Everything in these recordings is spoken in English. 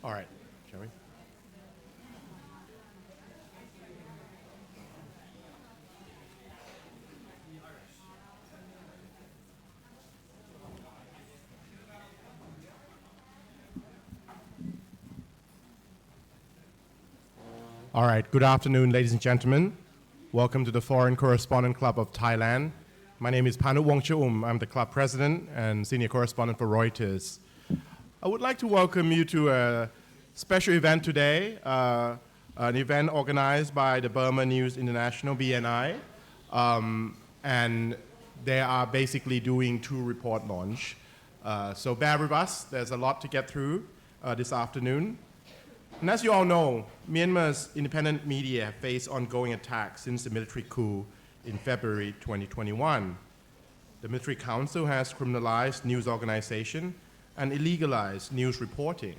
All right, shall we? All right, good afternoon, ladies and gentlemen. Welcome to the Foreign Correspondent Club of Thailand. My name is Panu Wongchaum. I'm the club president and senior correspondent for Reuters. I would like to welcome you to a special event today, an event organized by the Burma News International, BNI, and they are basically doing two report launch. So bear with us, there's a lot to get through this afternoon. And as you all know, Myanmar's independent media face ongoing attacks since the military coup in February 2021. The Military Council has criminalized news organization and illegalized news reporting.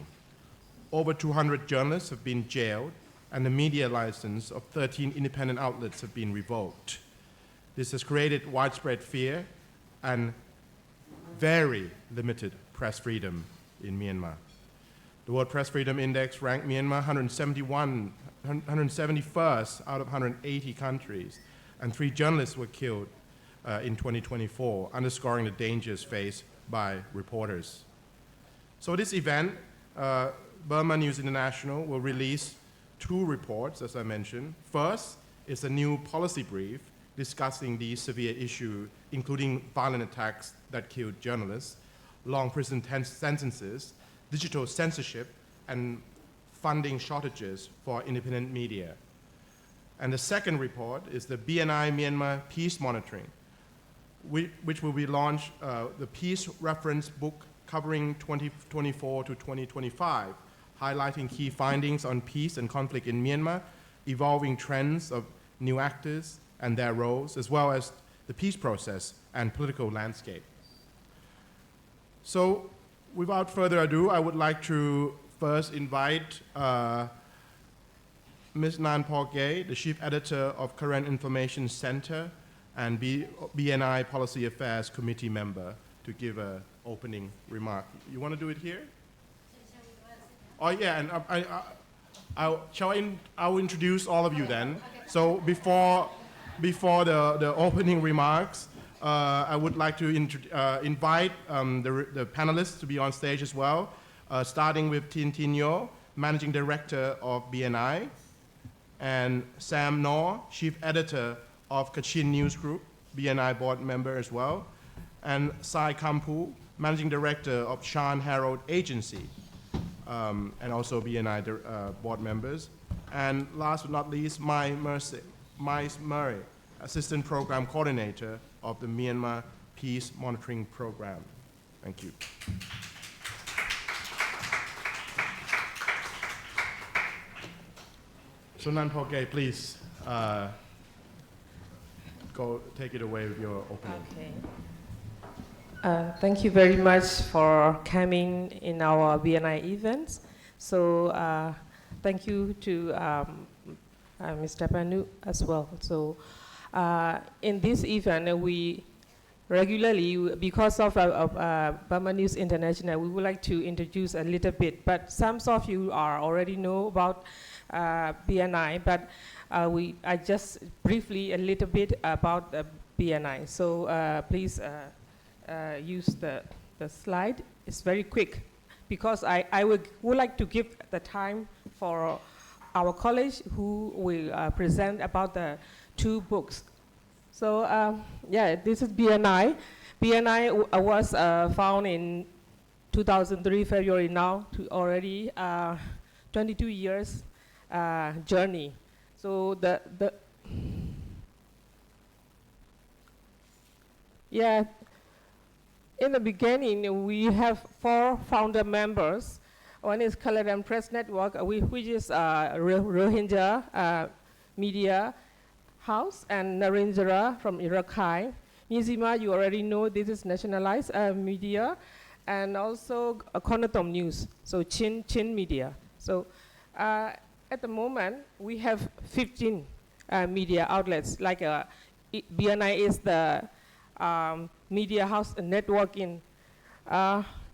Over 200 journalists have been jailed, and the media license of 13 independent outlets have been revoked. This has created widespread fear and very limited press freedom in Myanmar. The World Press Freedom Index ranked Myanmar 171st out of 180 countries, and 3 journalists were killed in 2024, underscoring the dangers faced by reporters. So this event, Burma News International will release 2 reports, as I mentioned. First is a new policy brief discussing these severe issues, including violent attacks that killed journalists, long prison sentences, digital censorship, and funding shortages for independent media. And the second report is the BNI-Myanmar Peace Monitor, which will be launched, the Peace Reference Book covering 2024 to 2025, highlighting key findings on peace and conflict in Myanmar, evolving trends of new actors and their roles, as well as the peace process and political landscape. So without further ado, I would like to first invite Ms. Nan Porgay, the Chief Editor of Current Information Center and BNI Policy Affairs Committee member, to give an opening remark. You want to do it here? Oh yeah, and I'll introduce all of you then. So before the opening remarks, I would like to invite the panelists to be on stage as well, starting with Tin Tin Yo, Managing Director of BNI, and Sam Nor, Chief Editor of Kachin News Group, BNI board member as well, and Sai Kampu, Managing Director of Shan Herald Agency, and also BNI board members. And last but not least, Mai Murray, Assistant Program Coordinator of the Myanmar Peace Monitoring Program. Thank you. So Nan Porgay, please go take it away with your opening. Okay. Thank you very much for coming in our BNI events. So thank you to Mr. Panu as well. So in this event, we regularly, because of Burma News International, we would like to introduce a little bit, but some of you already know about BNI, but I just briefly a little bit about the BNI. So please use the slide. It's very quick, because I would like to give the time for our colleagues who will present about the 2 books. So yeah, this is BNI. BNI was found in 2003 February, now to already 22 years journey. So yeah, in the beginning, we have 4 founder members. One is Kalaram Press Network, which is Rohingya Media House, and Narendra from Rakhine. Nizima, you already know this is nationalized media, and also Konatom News, so Chin Media. So at the moment, we have 15 media outlets, like BNI is the media house networking.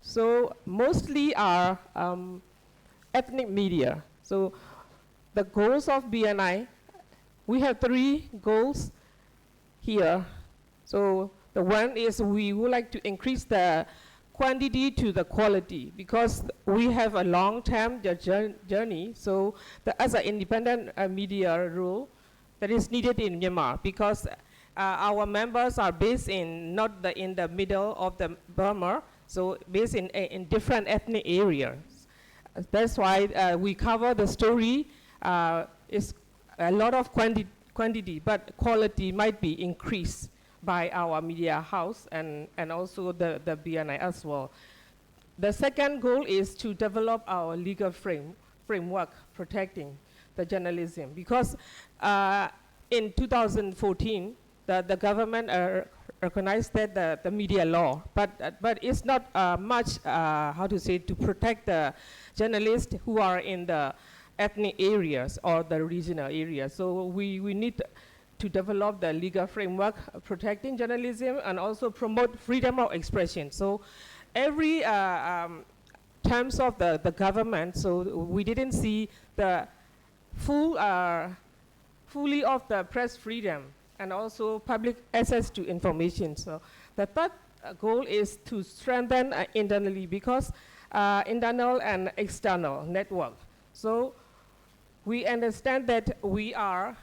So mostly are ethnic media. So the goals of BNI, we have 3 goals here. So the one is we would like to increase the quantity to the quality, because we have a long-term journey. So as an independent media rule that is needed in Myanmar, because our members are based in in the middle of the Burma, so based in different ethnic areas. That's why we cover the story. It's a lot of quantity, but quality might be increased by our media house and also the BNI as well. The second goal is to develop our legal framework protecting the journalism, because in 2014, the government recognized that the media law, but it's not much, how to say, to protect the journalists who are in the ethnic areas or the regional areas. So we need to develop the legal framework protecting journalism and also promote freedom of expression. So every terms of the government, so we didn't see the fully of the press freedom and also public access to information. So the third goal is to strengthen internally, because internal and external network. So we understand that we are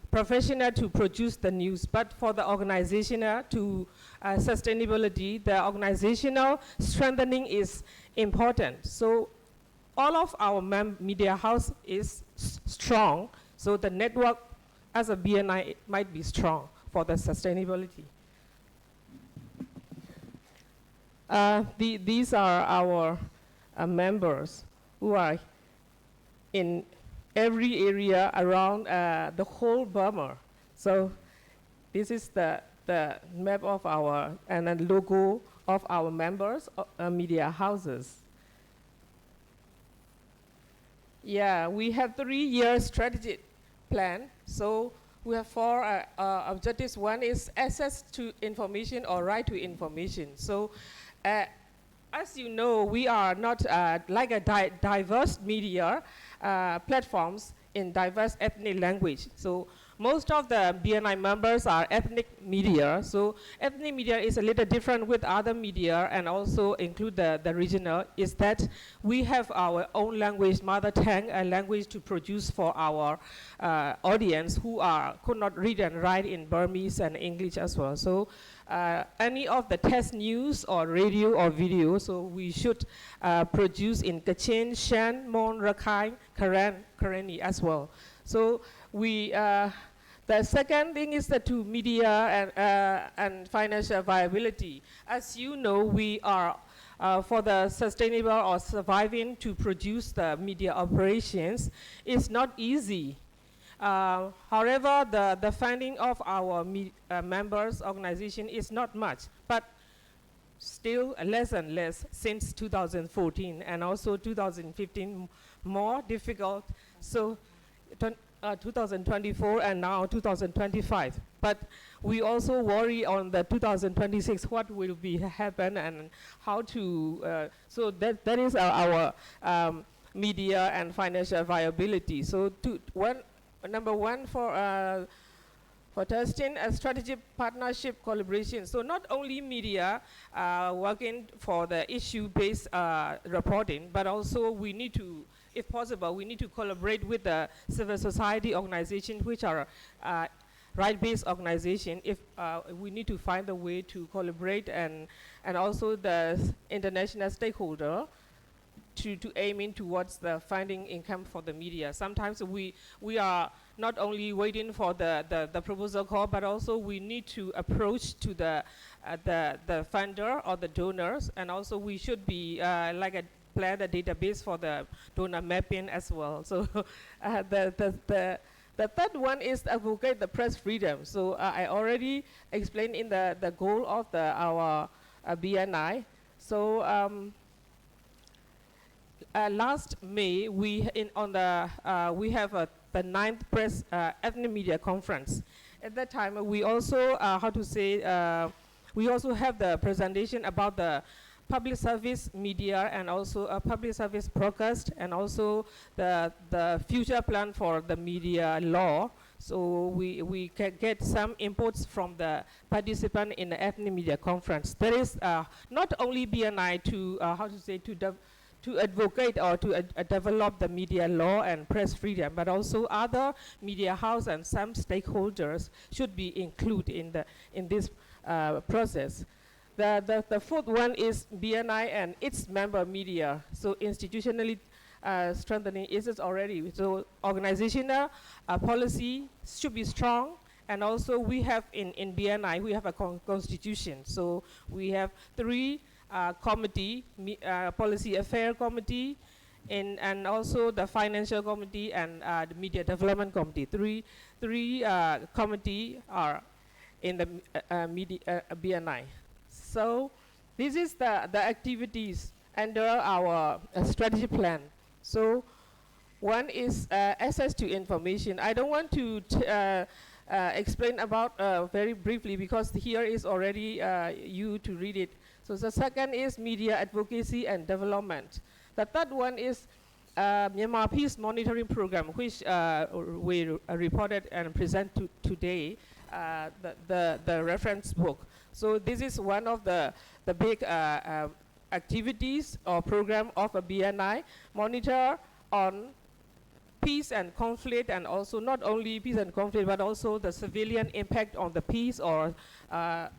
professional to produce the news, but for the organizational to sustainability, the organizational strengthening is important. So all of our media house is strong, so the network as a BNI might be strong for the sustainability. These are our members who are in every area around the whole Burma. So this is the map of our, and a logo of our members, media houses. Yeah, we have 3-year strategic plan. So we have 4 objectives. One is access to information or right to information. So as you know, we are not like a diverse media platforms in diverse ethnic language. So most of the BNI members are ethnic media. So ethnic media is a little different with other media, and also include the regional, is that we have our own language, mother tongue, and language to produce for our audience who could not read and write in Burmese and English as well. So any of the test news or radio or video, so we should produce in Kachin, Shan, Mon, Rakhine, Karenni as well. So we, the second thing is the two media and financial viability. As you know, we are for the sustainable or surviving to produce the media operations is not easy. However, the funding of our members' organization is not much, but still less and less since 2014, and also 2015 more difficult. So 2024 and now 2025. But we also worry on the 2026 what will be happen and how to. So that is our media and financial viability. So number one for testing a strategic partnership collaboration. So not only media working for the issue-based reporting, but also we need to, if possible, we need to collaborate with the civil society organizations, which are right-based organizations. If we need to find a way to collaborate, and also the international stakeholder to aim in towards the finding income for the media. Sometimes we are not only waiting for the proposal call, but also we need to approach to the funder or the donors, and also we should be plan a database for the donor mapping as well. So the third one is advocate the press freedom. So I already explained in the goal of our BNI. So last May we have the 9th press ethnic media conference. At that time we also we also have the presentation about the public service media and also a public service broadcast, and also the future plan for the media law. So we can get some inputs from the participant in the ethnic media conference. There is not only BNI to advocate or to develop the media law and press freedom, but also other media house and some stakeholders should be included in this process. The fourth one is BNI and its member media. So institutionally strengthening is already. So organizational policy should be strong. And also we have in BNI, we have a constitution. So we have 3 committee, policy affair committee, and also the financial committee and the media development committee. Three committee are in the BNI. So this is the activities under our strategy plan. So one is access to information. I don't want to explain about very briefly, because here is already you to read it. So the second is media advocacy and development. The third one is Myanmar Peace Monitoring Program, which we reported and present today, the reference book. So this is one of the big activities or program of a BNI, monitor on peace and conflict, and also not only peace and conflict, but also the civilian impact on the peace or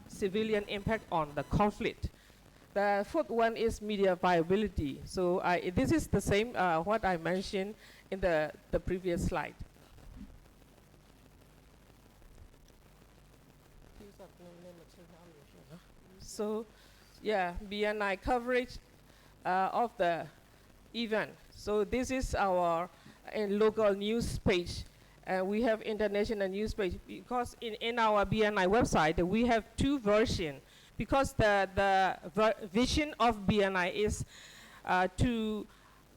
civilian impact on the conflict. The fourth one is media viability. So this is the same what I mentioned in the previous slide. So yeah, BNI coverage of the event. So this is our local news page. We have international news page, because in our BNI website we have 2 versions, because the vision of BNI is to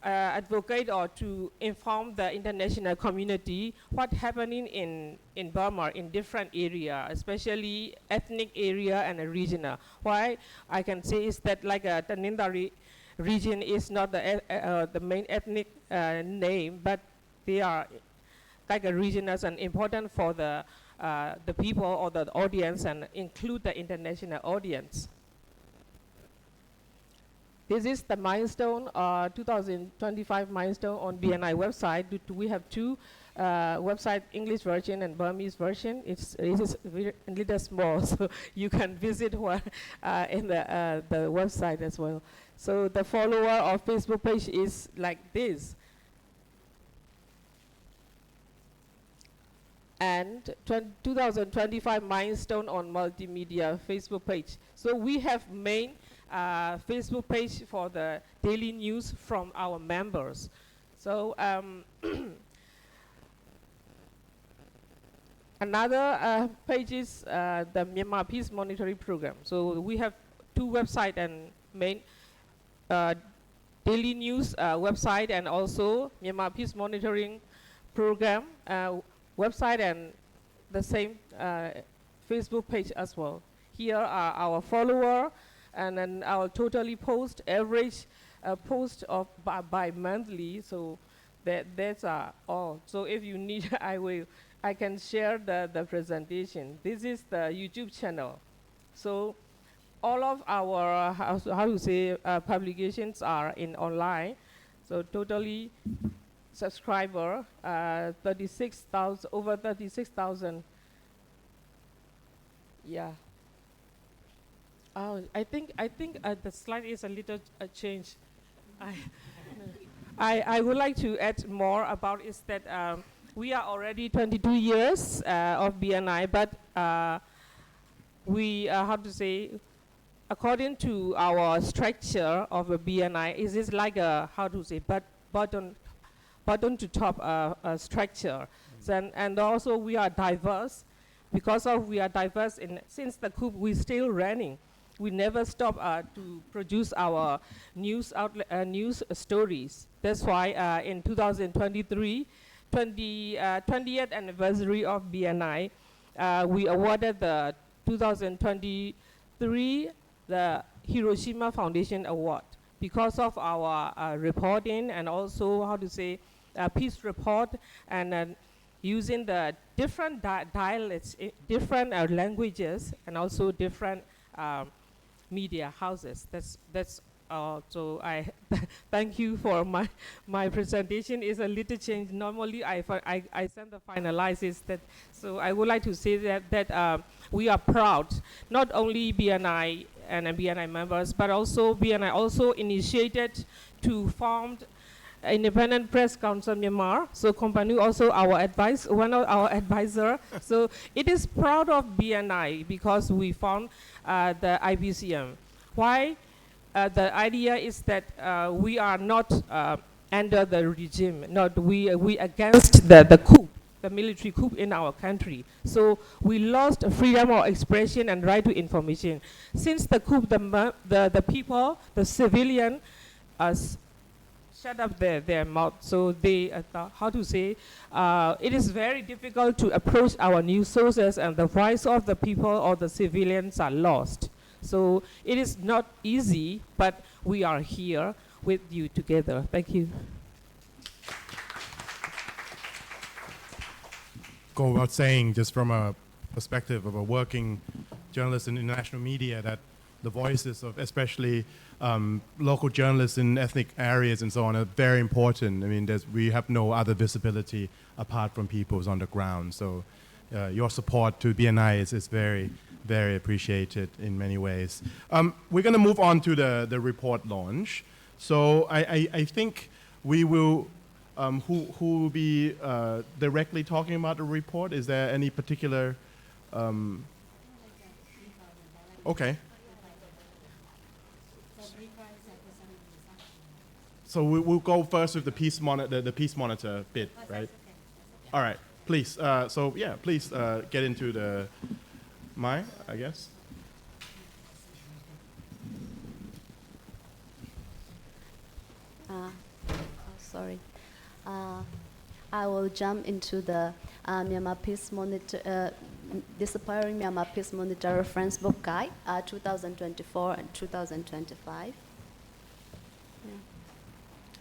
advocate or to inform the international community what's happening in Burma in different area, especially ethnic area and regional. Why I can say is that like the Nindari region is not the main ethnic name, but they are like a region as an important for the people or the audience, and include the international audience. This is the milestone, 2025 milestone on BNI website. We have 2 website, English version and Burmese version. It is a little small, so you can visit one in the website as well. So the follower or Facebook page is like this. And 2025 milestone on multimedia Facebook page. So we have main Facebook page for the daily news from our members. So another page is the Myanmar Peace Monitoring Program. So we have 2 websites and main daily news website, and also Myanmar Peace Monitoring Program website, and the same Facebook page as well. Here are our follower, and then our totally post average post of by monthly. So that's all. So if you need, I can share the presentation. This is the YouTube channel. So all of our publications are in online. So totally subscriber 36,000, over 36,000. Yeah. Oh, I think the slide is a little changed. I would like to add more about is that we are already 22 years of BNI, but we, how to say, according to our structure of a BNI, is this like a, how to say, bottom to top structure. And also we are diverse. Because of we are diverse, since the coup we're still running, we never stop to produce our news outlet, news stories. That's why in 2023, 20th anniversary of BNI, we awarded the 2023 the Hiroshima Foundation Award because of our reporting and also, how to say, peace report and using the different dialects, different languages, and also different media houses. That's so I thank you for my presentation. Is a little change. Normally I send the finalizes that. So I would like to say that we are proud, not only BNI and BNI members, but also BNI also initiated to form Independent Press Council Myanmar. So company also one of our advisor. So it is proud of BNI because we found the IPCM. Why? The idea is that we are not under the regime. Not we against the coup, the military coup in our country. So we lost freedom of expression and right to information. Since the coup, the people, the civilian, shut up their mouth. So they, how to say, it is very difficult to approach our news sources, and the voice of the people or the civilians are lost. So it is not easy, but we are here with you together. Thank you. Go without saying, just from a perspective of a working journalist in international media, that the voices of especially local journalists in ethnic areas and so on are very important. I mean, we have no other visibility apart from people who's on the ground. So your support to BNI is very, very appreciated in many ways. We're going to move on to the report launch. So I think we will, who will be directly talking about the report? Is there any particular, okay. So we'll go first with the Peace Monitor, the Peace Monitor bit, right? All right, please. So yeah, please get into the I guess. Sorry. I will jump into the Myanmar Peace Monitor, Disappearing Myanmar Peace Monitor Reference Book Guide, 2024 and 2025.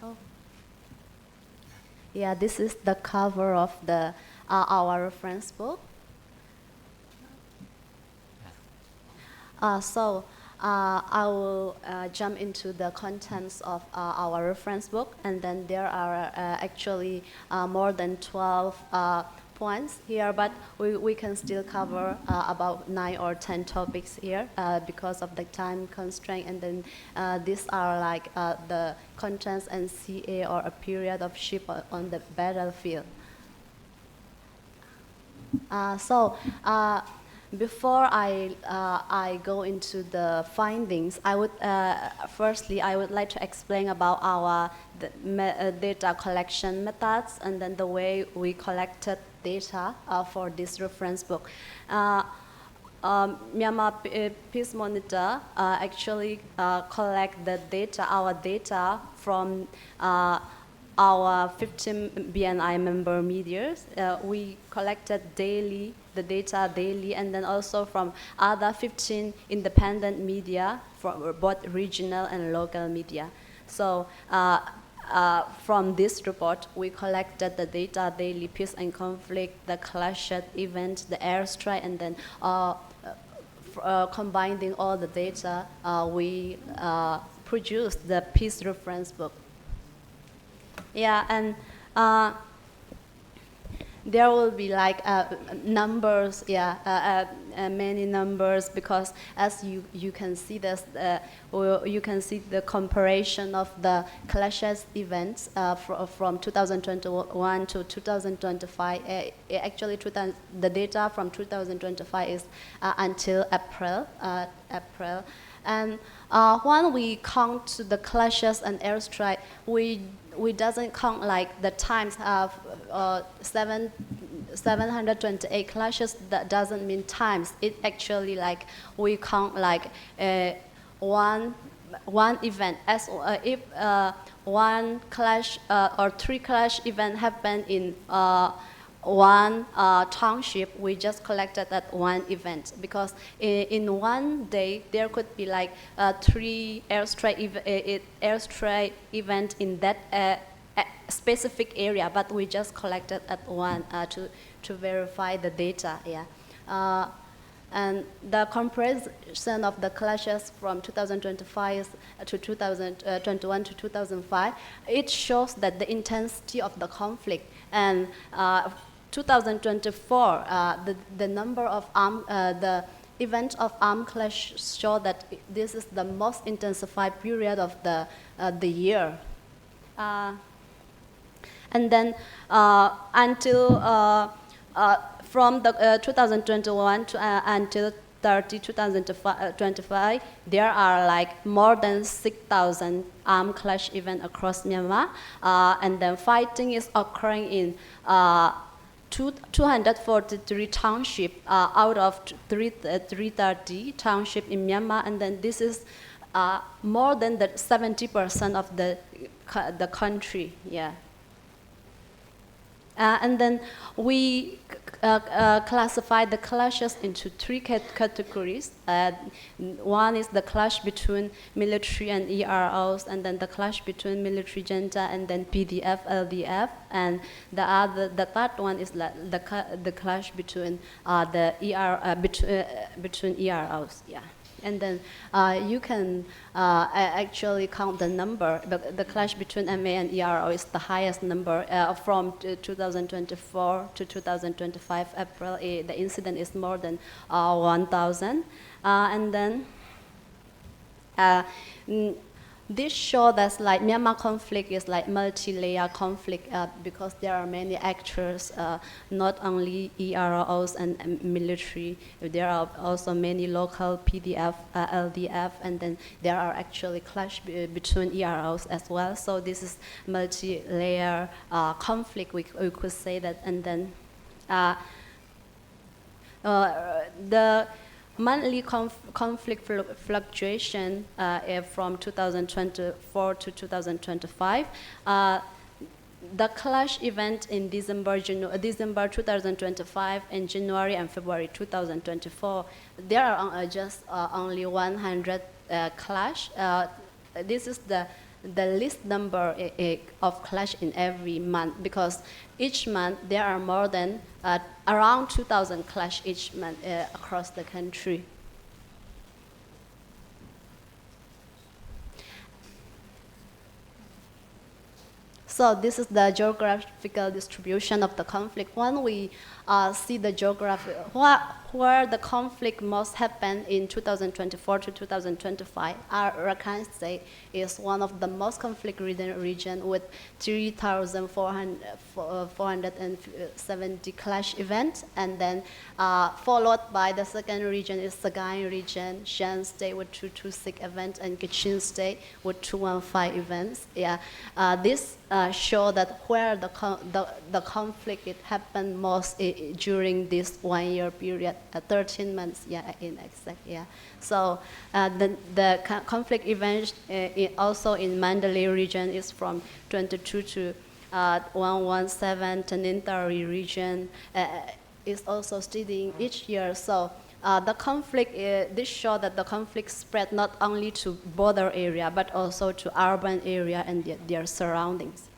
Oh. Yeah, this is the cover of the our reference book. So I will jump into the contents of our reference book, and then there are actually more than 12 points here, but we can still cover about 9 or 10 topics here because of the time constraint, and then these are like the contents and CA, or a period of ship on the battlefield. Before I go into the findings, I would firstly I would like to explain about our data collection methods, and then the way we collected data for this reference book. Myanmar Peace Monitor actually collect the data, our data from our 15 BNI member medias. We collected the data daily, and then also from other 15 independent media, from both regional and local media. So from this report, we collected the data daily, peace and conflict, the clash event, the airstrike, and then combining all the data, we produced the peace reference book. Yeah, and there will be like numbers, many numbers, because as you can see this, you can see the comparison of the clashes events from 2021 to 2025. Actually, the data from 2025 is until April. And when we count the clashes and airstrike, we doesn't count like the times of 728 clashes. That doesn't mean times. It actually like we count like one event, as if one clash or 3 clash event happen in one township, we just collected that one event, because in one day there could be like 3 airstrike event in that specific area, but we just collected at one to verify the data. And the comparison of the clashes from 2025 to 2021 to 2005, it shows that the intensity of the conflict. And 2024, the number of the events of armed clash show that this is the most intensified period of the year. And then until from the 2021 to until 2025, there are like more than 6,000 armed clash events across Myanmar, and then fighting is occurring in 243 townships out of 330 townships in Myanmar, and then this is more than the 70% of the country. And then we classify the clashes into 3 categories. One is the clash between military and EROs, and then the clash between military junta and then PDF, LDF, and the third one is the clash between between EROs. And then you can actually count the number. The clash between MA and ERO is the highest number from 2024 to 2025 April. The incident is more than 1,000. And then this shows that like Myanmar conflict is like multi-layer conflict because there are many actors, not only EROs and military. There are also many local PDF, LDF, and then there are actually clash between EROs as well. So this is multi-layer conflict, we could say that. And then the monthly conflict fluctuation from 2024 to 2025. The clash event in December 2025 and January and February 2024, there are just only 100 clash. This is the least number of clash in every month, because each month there are more than around 2,000 clash each month across the country. So this is the geographical distribution of the conflict. When we see the geography, where the conflict most happened in 2024 to 2025, Rakhine State is one of the most conflict-ridden region with 3,470 clash events, and then followed by the second region is Sagaing region, Shan State with 226 events, and Kachin State with 215 events. This show that where the conflict it happened most during this 1 year period, 13 months, in exact, So the conflict events also in Mandalay region is from 22 to 117. Tanintari region is also studying each year. So the conflict, this show that the conflict spread not only to border area, but also to urban area and their surroundings.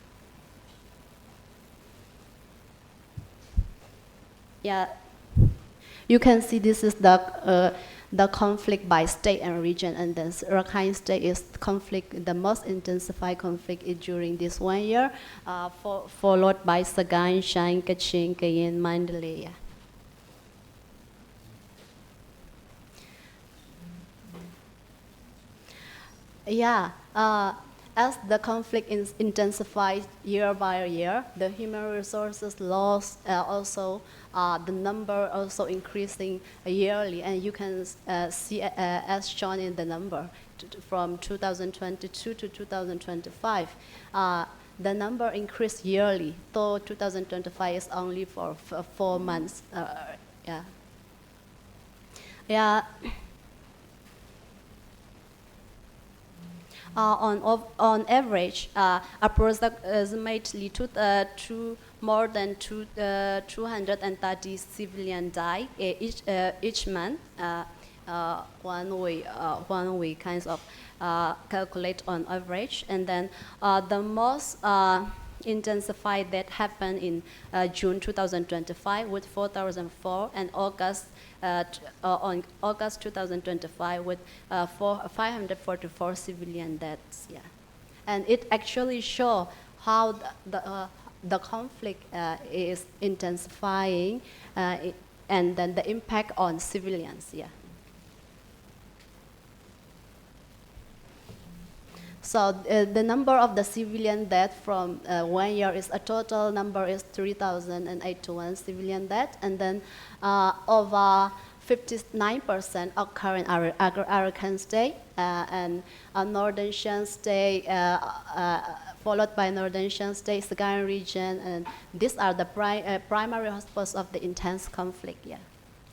you can see this is the conflict by state and region, and then Rakhine State is conflict, the most intensified conflict during this 1 year, followed by Sagaing, Shan, Kachin, Kayin, Mandalay. Yeah, as the conflict is intensified year by year, the human resources loss also, the number also increasing yearly, and you can see as shown in the number from 2022 to 2025. The number increased yearly, though 2025 is only for 4 months. Yeah. Yeah. On average, approximately more than 230 civilians die each month. When we kind of calculate on average, and then the most intensified that happened in June 2025 with 4,004, and on August 2025 with 544 civilian deaths. Yeah, and it actually shows how the conflict is intensifying, and then the impact on civilians. Yeah. So the number of the civilian death from 1 year is a total number is 3,081 civilian death, and then over 59% occur in Arakan State and Northern Shan State, followed by Northern Shan State, Sagaing region, and these are the primary hotspots of the intense conflict. Yeah,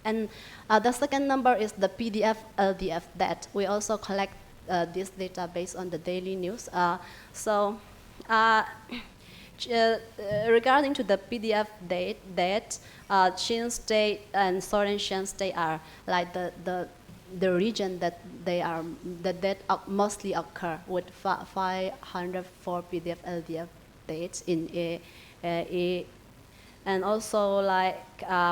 and the second number is the PDF LDF death. We also collect this data based on the daily news. Regarding to the PDF date, Chin State and Southern Shan State are like the region that mostly occur with 504 PDF LDF dates in and also like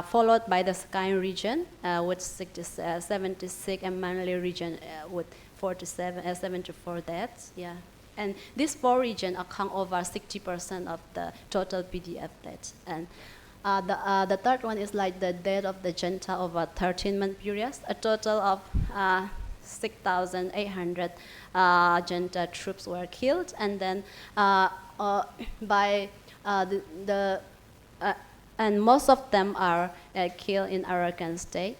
followed by the Sagaing region with 76, and Mandalay region with 74 deaths. Yeah, and these 4 regions account over 60% of the total PDF deaths. And the third one is like the death of the junta over 13-month periods. A total of 6,800 junta troops were killed, and then by and most of them are killed in Arakan State.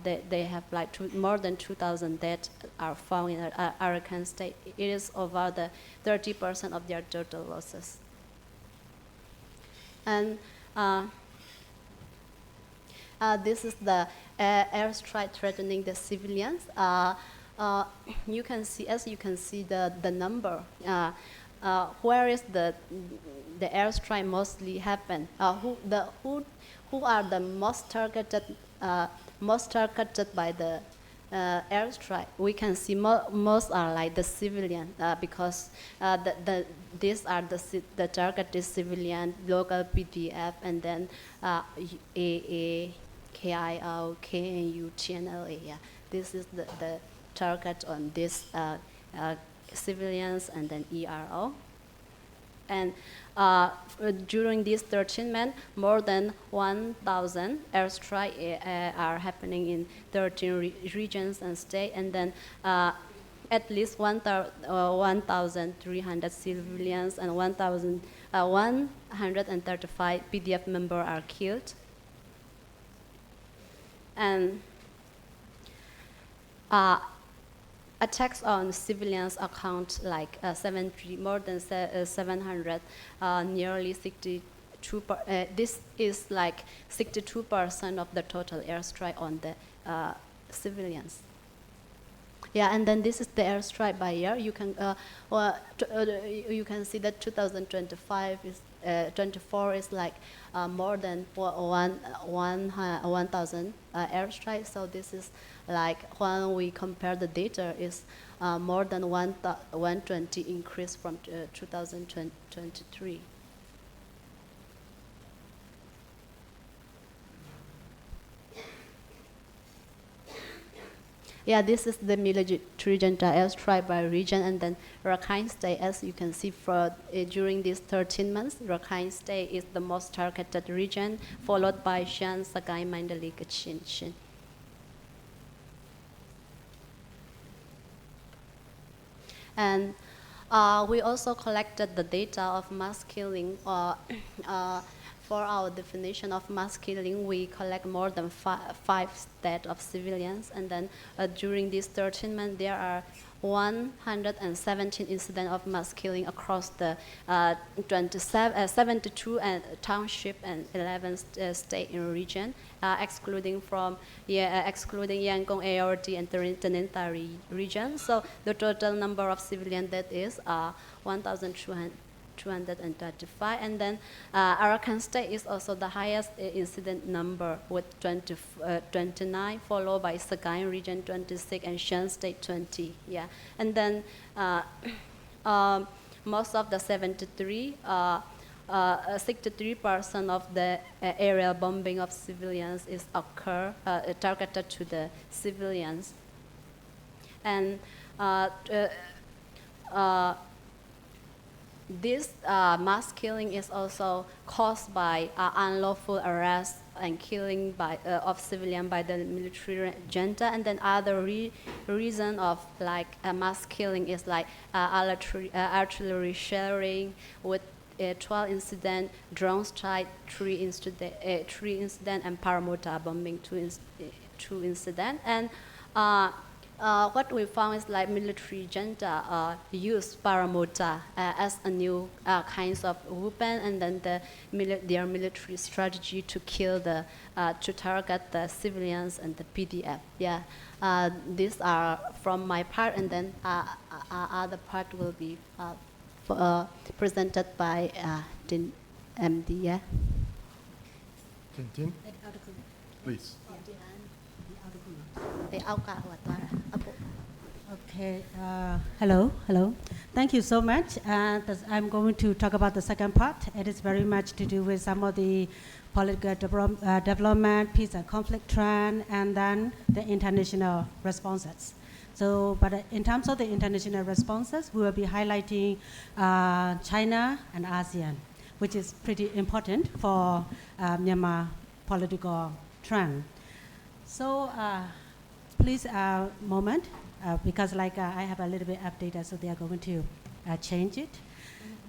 They have like more than 2,000 dead are found in Arakan State. It is over the 30% of their total losses. And this is the airstrike threatening the civilians. You can see, as you can see, the number. Where is the airstrike mostly happen? Who are the most targeted by the airstrike? We can see most are like the civilian because these are the targeted civilian, local PDF, and then AA, KIO, KNU, TNLA. Yeah, this is the target on this civilians, and then ERO. And during these 13 months, more than 1,000 airstrikes are happening in 13 regions and states, and then at least 1,300 civilians and 135 PDF members are killed. And attacks on civilians account like more than 700, nearly 62. This is like 62% of the total airstrike on the civilians. Yeah, and then this is the airstrike by year. You can you can see that 2025 is 24 is like more than 1,000 airstrikes. So this is like when we compare the data is more than 120 increase from 2023. Yeah, this is the military junta airstrike by region, and then Rakhine State, as you can see, during these 13 months, Rakhine State is the most targeted region, followed by Shan, Sakai, Mandalay, Kachin. And we also collected the data of mass killing. For our definition of mass killing, we collect more than five deaths of civilians, and then during these 13 months, there are 117 incidents of mass killing across the 72 township and 11 states in region, excluding Yangon, ARD, and Tenentari region. So the total number of civilian deaths is 1,235, and then Arakan State is also the highest incident number with 29, followed by Sagaing region 26 and Shan State 20. Yeah, and then most of the 63% of the aerial bombing of civilians is targeted to the civilians, and this mass killing is also caused by unlawful arrest and killing of civilians by the military junta, and then other reason of mass killing is like artillery shelling with 12 incident, drone strike 3 incident, and paramota bombing 2 incident. And what we found is like military junta use paramota as a new kinds of weapon, and then their military strategy to kill to target the civilians and the PDF. Yeah, these are from my part, and then other part will be presented by Din MD. Yeah. Tin, please. Okay. Hello. Thank you so much. I'm going to talk about the second part. It is very much to do with some of the political development, peace and conflict trend, and then the international responses. So, but in terms of the international responses, we will be highlighting China and ASEAN, which is pretty important for Myanmar political trend. So, please moment, because I have a little bit of data, so they are going to change it.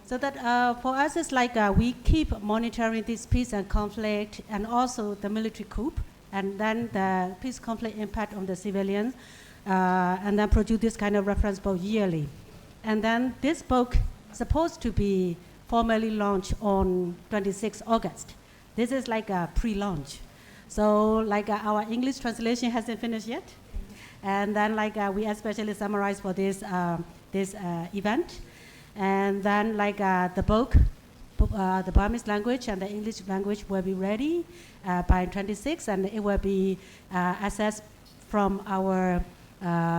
So that for us, it's we keep monitoring this peace and conflict, and also the military coup, and then the peace conflict impact on the civilians, and then produce this kind of reference book yearly. And then this book is supposed to be formally launched on 26 August. This is like a pre-launch. So our English translation hasn't finished yet. And then we especially summarize for this event. And then the book, the Burmese language and the English language will be ready by 26, and it will be accessed from our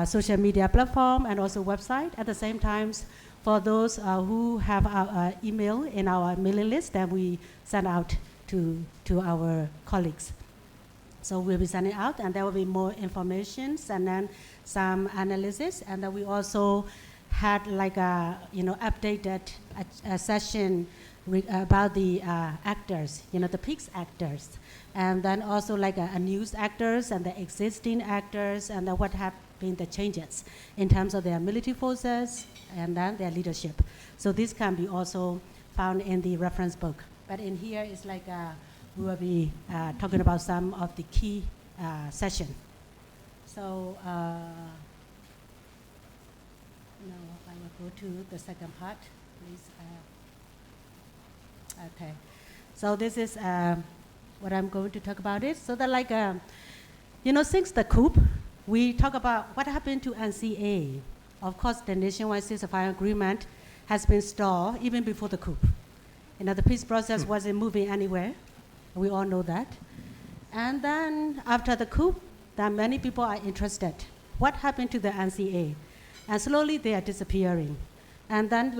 social media platform and also website. At the same time, for those who have our email in our mailing list, then we send out to our colleagues. So we'll be sending out, and there will be more information, and then some analysis, and then we also had updated session about the actors, the peace actors, and then also a news actors and the existing actors, and what have been the changes in terms of their military forces and then their leadership. So this can be also found in the reference book. But in here is we will be talking about some of the key session. So now I will go to the second part, please. Okay. So this is what I'm going to talk about it. So that since the coup, we talk about what happened to NCA. Of course, the nationwide ceasefire agreement has been stalled even before the coup. The peace process wasn't moving anywhere. We all know that. And then after the coup, there many people are interested. What happened to the NCA? And slowly they are disappearing. And then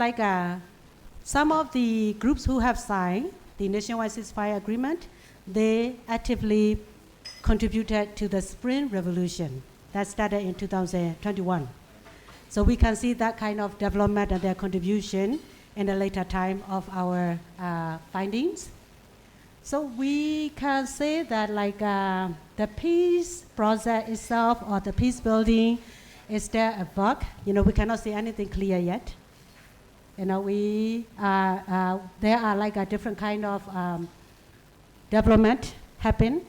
some of the groups who have signed the nationwide ceasefire agreement, they actively contributed to the Spring Revolution. that started in 2021. So we can see that kind of development and their contribution in the later time of our findings. So we can say that like the peace process itself or the peace building is still a bug. We cannot see anything clear yet. There are like a different kind of development happen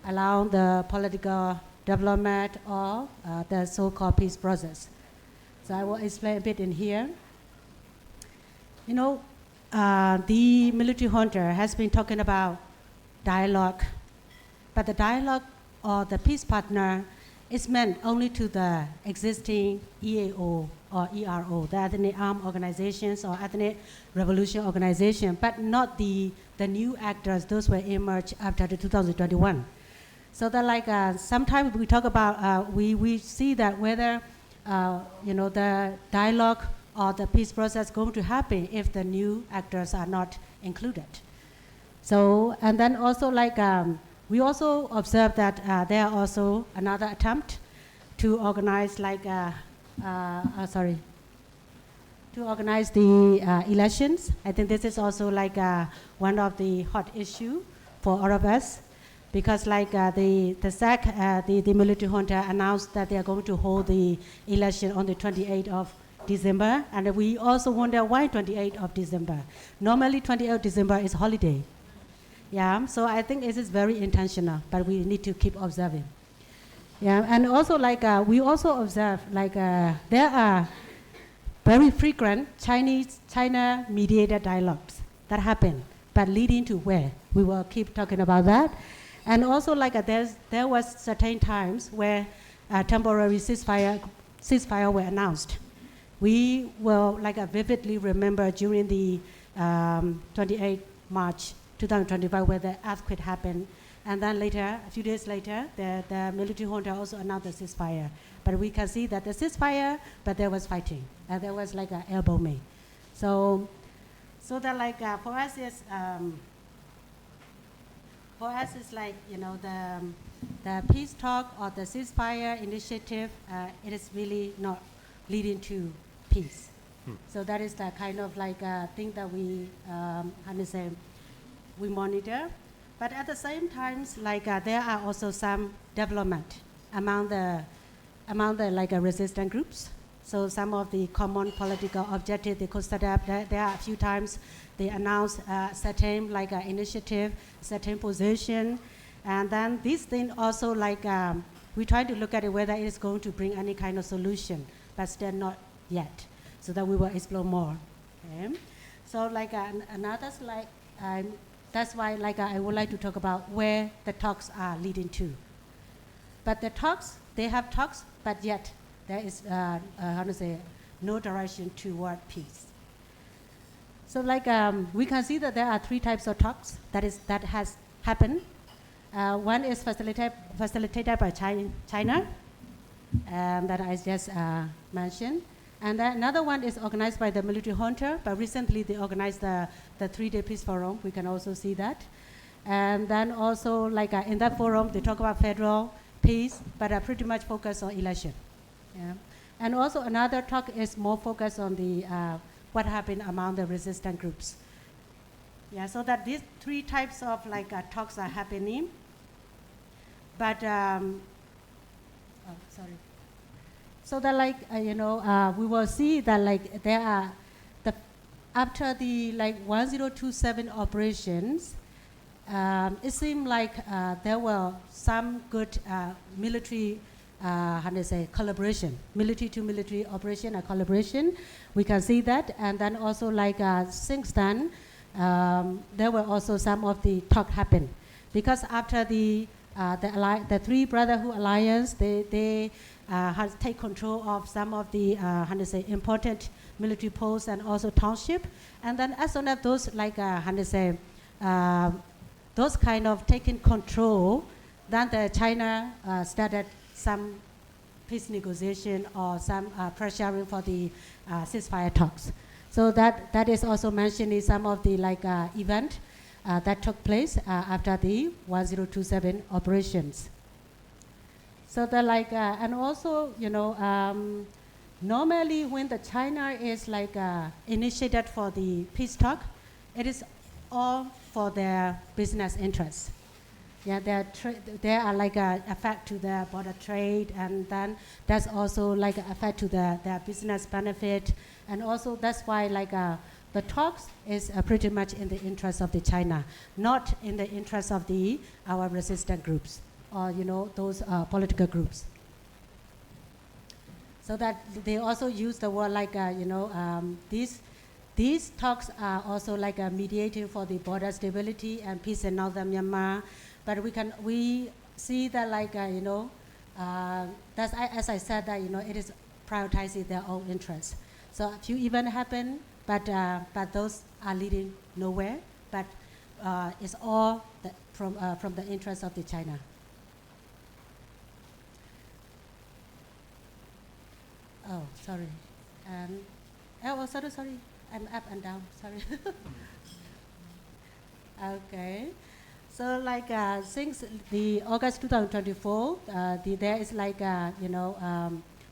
along the political development or the so-called peace process. So I will explain a bit in here. The military junta has been talking about dialogue, but the dialogue or the peace partner is meant only to the existing EAO or ERO, the ethnic armed organizations or ethnic revolution organization, but not the new actors, those were emerged after the 2021. So that like sometimes we talk about, we see that whether the dialogue or the peace process going to happen if the new actors are not included. So, and then also like, we also observe that there are also another attempt to organize like, to organize the elections. I think this is also like one of the hot issue for all of us, because like the SAC, the military junta announced that they are going to hold the election on the 28th of December, and we also wonder why 28th of December. Normally 28th of December is holiday. Yeah, so I think it is very intentional, but we need to keep observing. Yeah, and also like we also observe like there are very frequent China mediated dialogues that happen, but leading to where? We will keep talking about that. And also like there was certain times where temporary ceasefire were announced. We will like vividly remember during the 28th March 2025 where the earthquake happened, and then later, a few days later, the military junta also announced the ceasefire. But we can see that the ceasefire, but there was fighting, and there was like an elbow made. So that like for us is like the peace talk or the ceasefire initiative. It is really not leading to peace. So that is the kind of like thing that we we monitor. But at the same time, like there are also some development among the like resistant groups. So some of the common political objectives they could set up. There are a few times they announce certain like initiative, certain position, and then this thing also like we try to look at it whether it is going to bring any kind of solution, but still not yet. So that we will explore more. Okay. So like another slide. That's why like I would like to talk about where the talks are leading to. But the talks, they have talks, but yet there is no direction toward peace. So like we can see that there are three types of talks that has happened. One is facilitated by China, that I just mentioned. And then another one is organized by the military junta, but recently they organized the 3-day peace forum. We can also see that. And then also like in that forum, they talk about federal peace, but are pretty much focused on election. Yeah. And also another talk is more focused on the what happened among the resistant groups. Yeah, so that these three types of like talks are happening. But, sorry. So that like, we will see that like there are, after the like 1027 operations, it seemed like there were some good military, collaboration, military to military operation or collaboration. We can see that. And then also like since then, there were also some of the talk happened. Because after the Three Brotherhood Alliance, they has take control of some of the important military posts and also township, and then as soon as those like those kind of taking control, then the China started some peace negotiation or some pressuring for the ceasefire talks. So that is also mentioned in some of the like event that took place after the 1027 operations. So they're like, and also, normally when the China is like initiated for the peace talk, it is all for their business interests. Yeah, they are like a effect to their border trade, and then that's also like an effect to their business benefit, and also that's why like the talks is pretty much in the interest of the China, not in the interest of our resistant groups or those political groups. So that they also use the word like these talks are also like mediating for the border stability and peace in northern Myanmar. But we see that like that's as I said that it is prioritizing their own interests. So a few events happen, but those are leading nowhere. But it's all from the interest of the China. Oh, sorry. Sorry. I'm up and down. Sorry. Okay. So like since the August 2024, there is like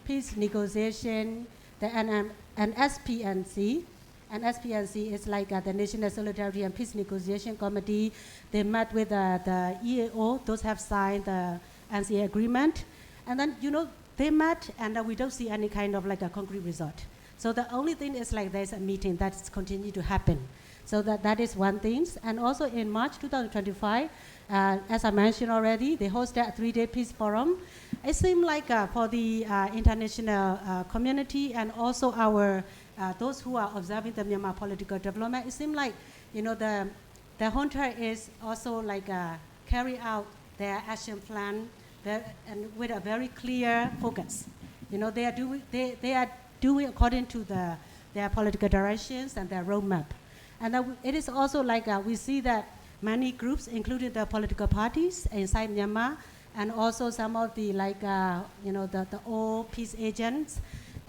peace negotiation, and SPNC. And SPNC is like the National Solidarity and Peace Negotiation Committee. They met with the EAO. Those have signed the NCA agreement, and then they met, and we don't see any kind of like a concrete result. So the only thing is like there's a meeting that's continue to happen. So that is one thing. And also in March 2025, as I mentioned already, they hosted a 3-day peace forum. It seemed like for the international community and also our those who are observing the Myanmar political development, it seemed like the junta is also like carry out their action plan and with a very clear focus. They are doing according to their political directions and their roadmap. And it is also like we see that many groups, including the political parties inside Myanmar, and also some of the like the old peace agents,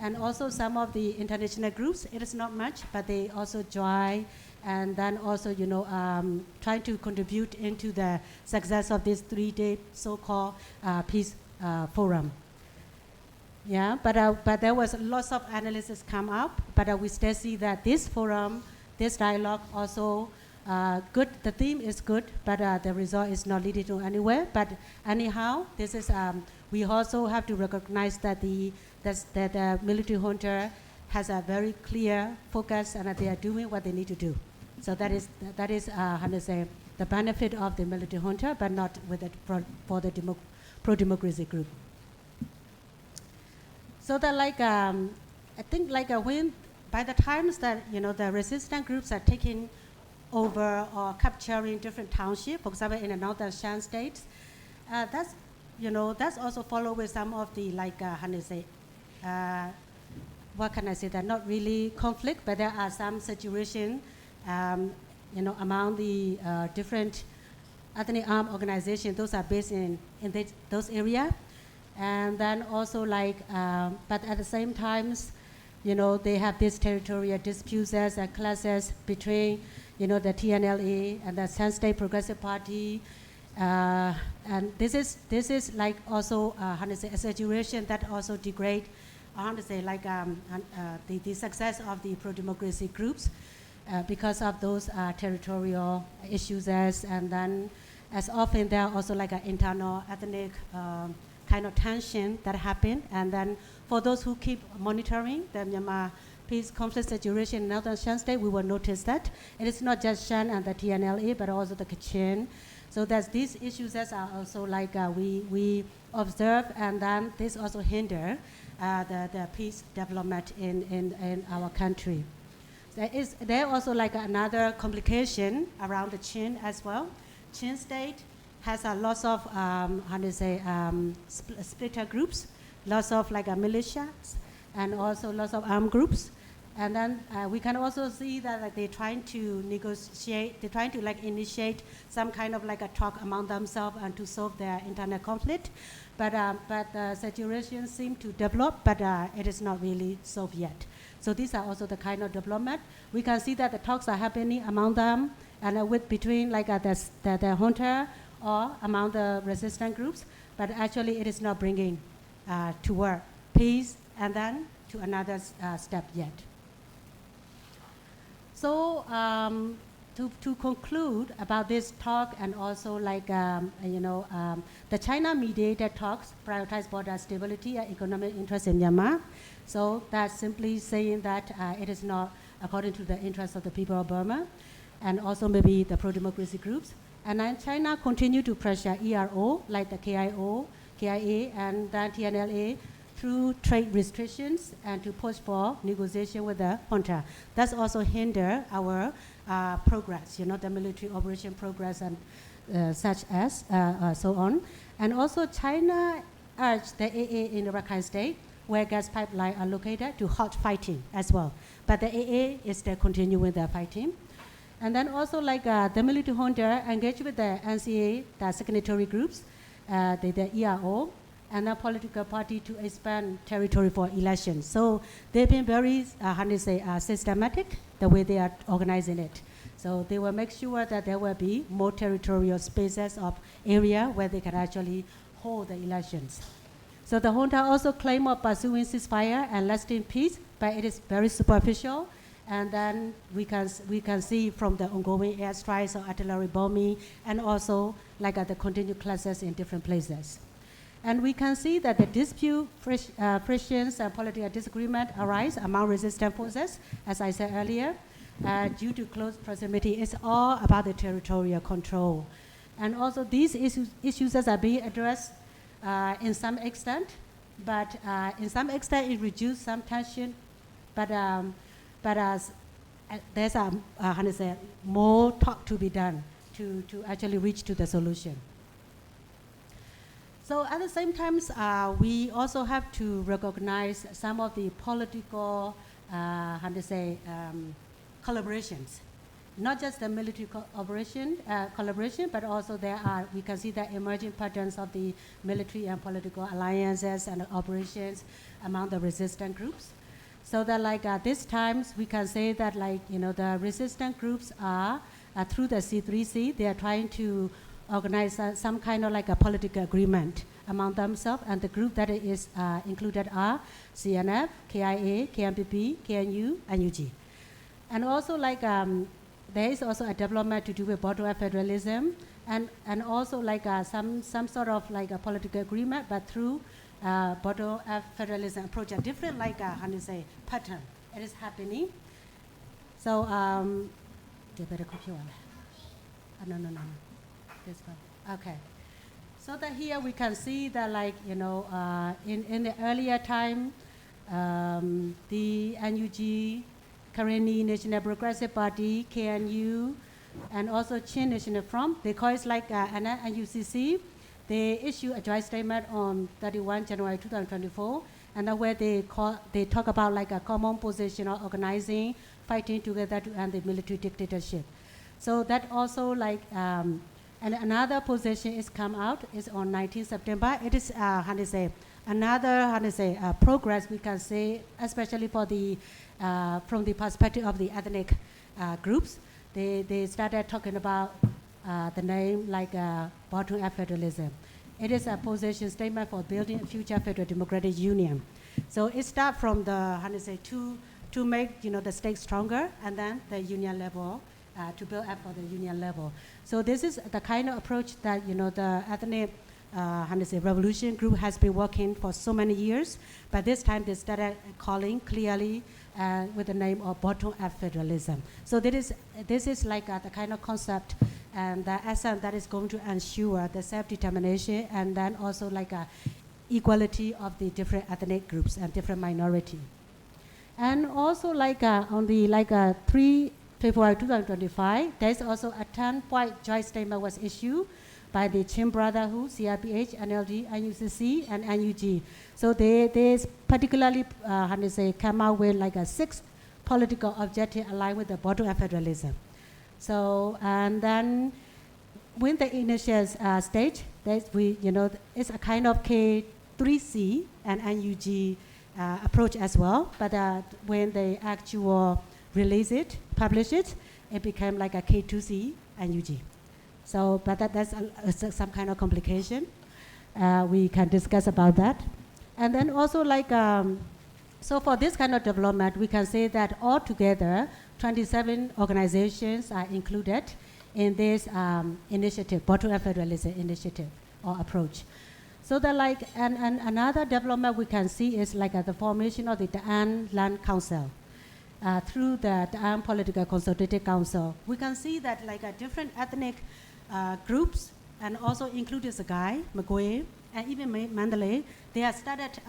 and also some of the international groups. It is not much, but they also join, and then also trying to contribute into the success of this 3-day so-called peace forum. Yeah, but there was lots of analysis come up, but we still see that this forum, this dialogue also good. The theme is good, but the result is not leading to anywhere. But anyhow, this is we also have to recognize that the military junta has a very clear focus, and that they are doing what they need to do. So that is how to say the benefit of the military junta, but not with it for the pro-democracy group. So that like I think like when by the times that the resistant groups are taking over or capturing different townships, for example in the northern Shan states, that's also followed with some of the like how to say what can I say, that not really conflict, but there are some situations among the different ethnic armed organizations. Those are based in those areas. And then also like, but at the same times, they have these territorial disputes and clashes between, the TNLA and the San State Progressive Party. And this is like also, how to say, a situation that also degrade, how to say, like the success of the pro-democracy groups because of those territorial issues. And then as often there are also like an internal ethnic kind of tension that happen. And then for those who keep monitoring the Myanmar peace conflict situation in northern Shan State, we will notice that it is not just Shan and the TNLA, but also the Kachin. So there's these issues that are also like we observe, and then this also hinder the peace development in our country. There also like another complication around the Chin as well. Chin State has a lots of how to say splitter groups, lots of like militias, and also lots of armed groups. And then we can also see that like, they're trying to negotiate, they're trying to like initiate some kind of like a talk among themselves and to solve their internal conflict. But the situation seems to develop, but it is not really solved yet. So these are also the kind of development. We can see that the talks are happening among them and between like the junta or among the resistant groups. but actually it is not bringing toward peace and then to another step yet. So to conclude about this talk, and also like the China mediated talks prioritize border stability and economic interest in Myanmar. So that's simply saying that it is not according to the interests of the people of Burma, and also maybe the pro-democracy groups. And then China continue to pressure ERO, like the KIA, and then TNLA, through trade restrictions and to push for negotiation with the junta. That's also hinder our progress, the military operation progress and such as so on. And also China urged the AA in the Rakhine State, where gas pipelines are located, to halt fighting as well. But the AA is still continuing their fighting. And then also like the military junta engaged with the NCA, the signatory groups, the ERO, and the political party to expand territory for elections. So they've been very, systematic, the way they are organizing it. So they will make sure that there will be more territorial spaces of area where they can actually hold the elections. So the junta also claim of pursuing ceasefire and lasting peace, but it is very superficial. And then we can see from the ongoing airstrikes or artillery bombing, and also like the continued clashes in different places. And we can see that the dispute, frictions, and political disagreement arise among resistance forces, as I said earlier, due to close proximity. It's all about the territorial control. And also these issues are being addressed in some extent, but in some extent it reduced some tension, but there's more talk to be done to actually reach to the solution. So at the same time, we also have to recognize some of the political, collaborations. Not just the military collaboration, but also we can see the emerging patterns of the military and political alliances and operations among the resistant groups. So that like this times, we can say that the resistant groups are, through the C3C, they are trying to organize some kind of like a political agreement among themselves, and the group that is included are CNF, KIA, KMPP, KNU, and UG. And also there is also a development to do with bottom-up federalism, and also some sort of like a political agreement, but through bottom-up federalism approach, a different pattern. It is happening. So no. This one. Okay. So that here we can see that in the earlier time, the NUG, Karenni National Progressive Party, KNU, and also Chin National Front, they call it NUCC. They issue a joint statement on 31 January 2024, and that where they talk about a common position of organizing, fighting together to end the military dictatorship. So that also and another position is come out is on 19 September. It is another progress we can say, especially for the from the perspective of the ethnic groups. They started talking about the name bottom-up federalism. It is a position statement for building a future federal democratic union. So it starts from the to make the state stronger, and then the union level. To build up for the union level. So this is the kind of approach that the ethnic revolution group has been working for so many years, but this time they started calling clearly with the name of bottom-up federalism. So this is the kind of concept and the essence that is going to ensure the self-determination, and then also equality of the different ethnic groups and different minority. And also on the 3 February 2025, there is also a 10-point joint statement was issued by the Chin Brotherhood, CRPH, NLD, NUCC, and NUG. So they particularly come out with 6 political objectives aligned with the bottom-up federalism. So and then when the initial stage, it's a kind of K3C and NUG approach as well. But when they actual release it, publish it, it became a K2C and UG. So, but that's some kind of complication. we can discuss about that. And then also so for this kind of development, we can say that altogether, 27 organizations are included in this initiative, bottom-up federalism initiative or approach. So that and another development we can see is the formation of the Da'an Land Council. Through the Da'an Political Consultative Council, we can see that different ethnic groups, and also including Sagai, Magwe, and even Mandalay, they have started,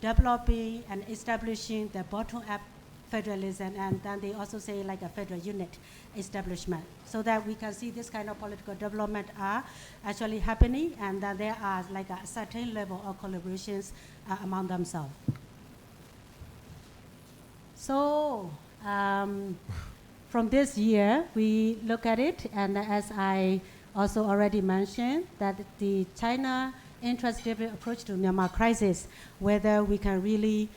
developing and establishing the bottom-up federalism, and then they also say a federal unit establishment, so that we can see this kind of political development are actually happening, and that there are a certain level of collaborations among themselves. So from this year, we look at it, and as I also already mentioned, that the China interest-driven approach to Myanmar crisis, whether we can really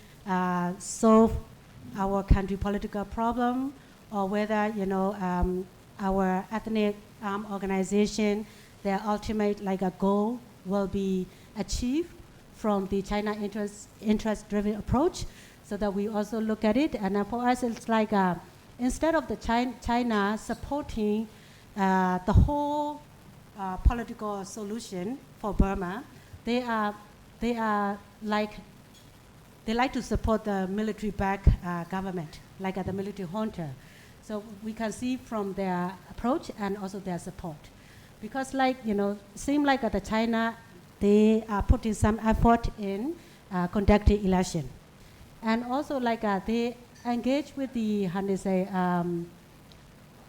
solve our country political problem, or whether our ethnic organization, their ultimate a goal will be achieved from the China interest-driven approach, so that we also look at it. And for us, it's instead of the China supporting the whole political solution for Burma, they like to support the military-backed government, the military junta. So we can see from their approach and also their support. Because seem the China, they are putting some effort in conducting election. And also they engage with the,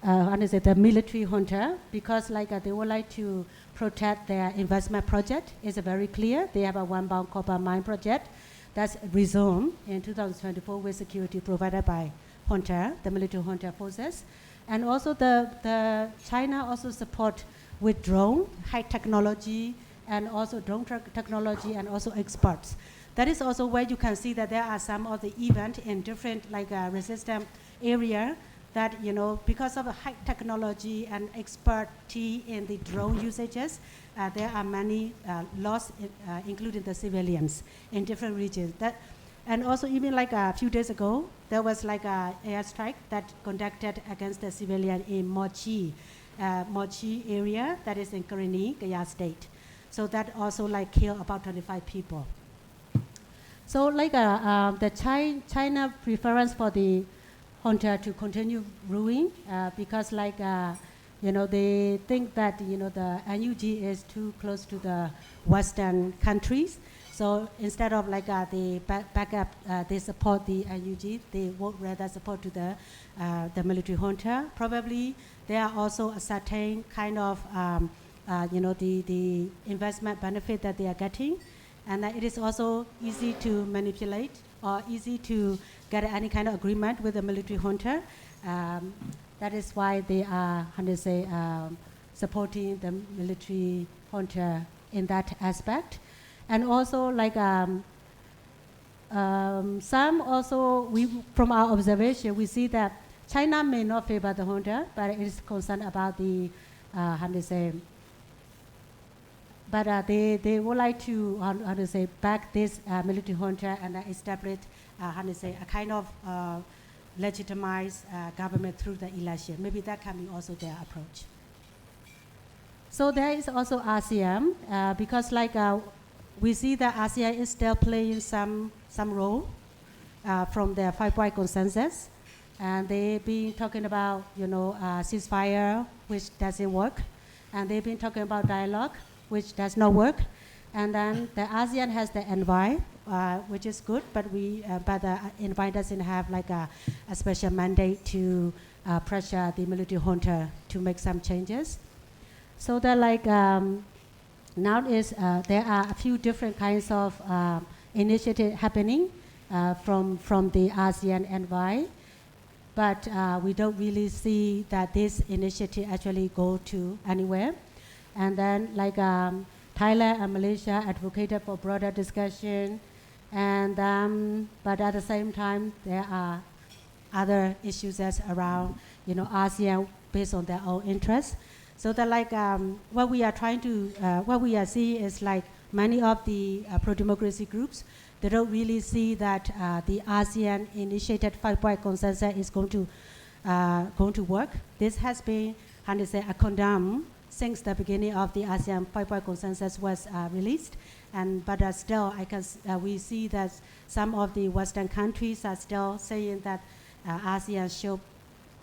the military junta, because they would like to protect their investment project. It's very clear. They have a one-bound copper mine project that's resumed in 2024 with security provided by junta, the military junta forces. And also the China also support with drone, high technology, and also drone technology, and also exports. That is also where you can see that there are some of the events in different resistant area that, because of the high technology and expertise in the drone usages, there are many loss, including the civilians in different regions. And also even a few days ago, there was a airstrike that conducted against the civilian in Mochi area, that is in Karenni, Gaya State. So that also killed about 25 people. So the China preference for the junta to continue ruling, because they think that the NUG is too close to the Western countries. So instead of the backup, they support the NUG, they would rather support to the military junta. Probably there are also a certain kind of the investment benefit that they are getting. And it is also easy to manipulate or easy to get any kind of agreement with the military junta. That is why they are, supporting the military junta in that aspect. And also, some also, from our observation, we see that China may not favor the junta, but it is concerned about the, but they would like to, back this military junta and establish, a kind of legitimized government through the election. Maybe that can be also their approach. So there is also ASEAN, because we see that ASEAN is still playing some role from their 5-point consensus. And they've been talking about, ceasefire, which doesn't work. And they've been talking about dialogue, which does not work. And then the ASEAN has the envoy, which is good, but the envoy doesn't have a special mandate to pressure the military junta to make some changes. So that now there are a few different kinds of initiatives happening from the ASEAN envoy, but we don't really see that this initiative actually go to anywhere. And then Thailand and Malaysia advocated for broader discussion, and but at the same time there are other issues that's around ASEAN based on their own interests. So that like what we are trying to, what we are seeing is like many of the pro-democracy groups, they don't really see that the ASEAN initiated 5-point consensus is going to work. This has been, how to say, a condemn since the beginning of the ASEAN 5-point consensus was released. But still, we see that some of the Western countries are still saying that ASEAN should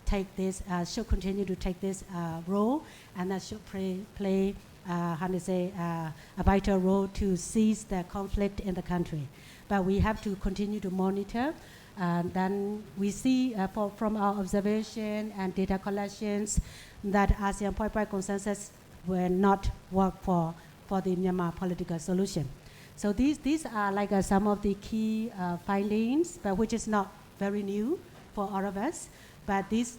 take this, should continue to take this role, and that should play how to say, a vital role to cease the conflict in the country. But we have to continue to monitor. Then we see from our observation and data collections that ASEAN 5-point consensus will not work for the Myanmar political solution. So these are like some of the key findings, but which is not very new for all of us. But these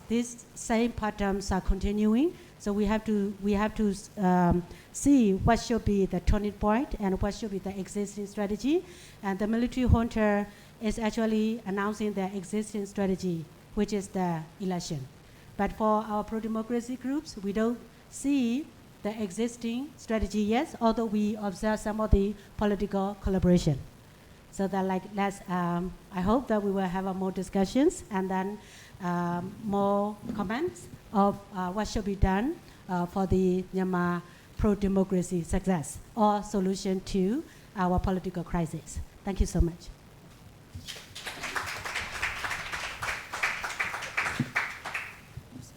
same patterns are continuing. So we have to see what should be the turning point and what should be the existing strategy. And the military junta is actually announcing their existing strategy, which is the election. But for our pro-democracy groups, we don't see the existing strategy yet, although we observe some of the political collaboration. So that like I hope that we will have more discussions and then more comments of what should be done for the Myanmar pro-democracy success or solution to our political crisis. Thank you so much.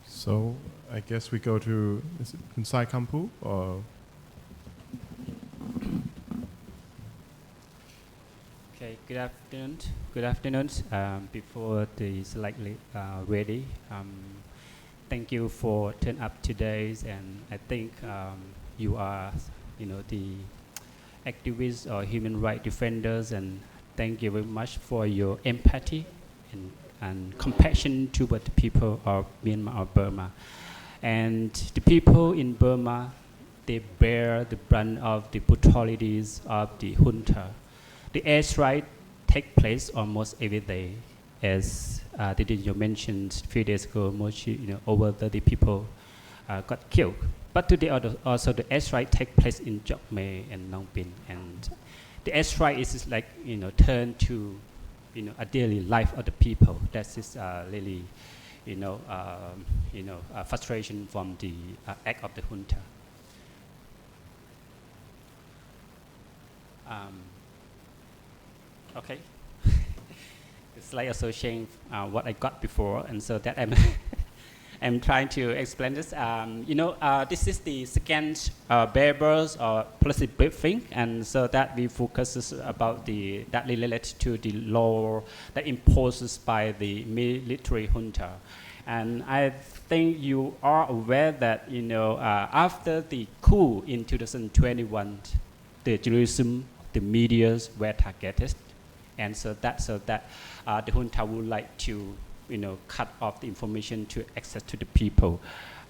So I guess we go to, is it Kunsai Kampu or? Okay, good afternoon. Good afternoon. Before the slightly ready, thank you for turning up today. And I think you are, the activists or human rights defenders. And thank you very much for your empathy and compassion toward the people of Myanmar or Burma. And the people in Burma, they bear the brunt of the brutalities of the junta. The airstrike take place almost every day, as you mentioned a few days ago. Over 30 people got killed. But today also the airstrike take place in Jokme and Nong Pin, and the airstrike is like turned to a daily life of the people. That is really frustration from the act of the junta. Okay. It's like associating what I got before, and so that I'm trying to explain this. This is the second papers or policy briefing, and so that we focus about that related to the law that imposes by the military junta. And I think you are aware that after the coup in 2021, the journalism, the medias were targeted, and so that the junta would like to cut off the information to access to the people.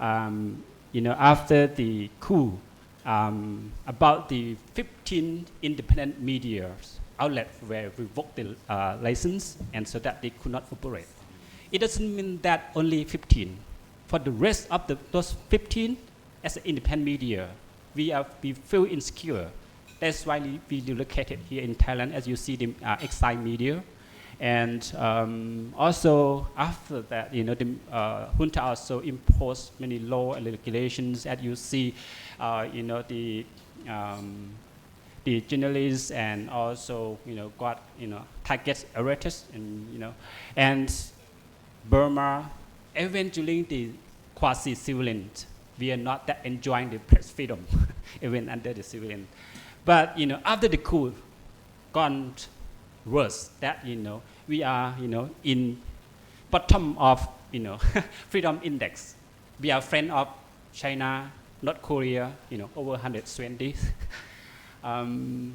After the coup, about the 15 independent media outlets were revoked the license, and so that they could not operate. It doesn't mean that only 15. For the rest of those 15, as an independent media, we feel insecure. That's why we relocated here in Thailand, as you see the exile media. And also after that, the junta also imposed many laws and regulations. As you see, the journalists and also got targets arrested, and Burma, even during the quasi-civilian, we are not that enjoying the press freedom, even under the civilian. But after the coup, gone worse. That we are in bottom of freedom index. We are friend of China, North Korea, over 120. And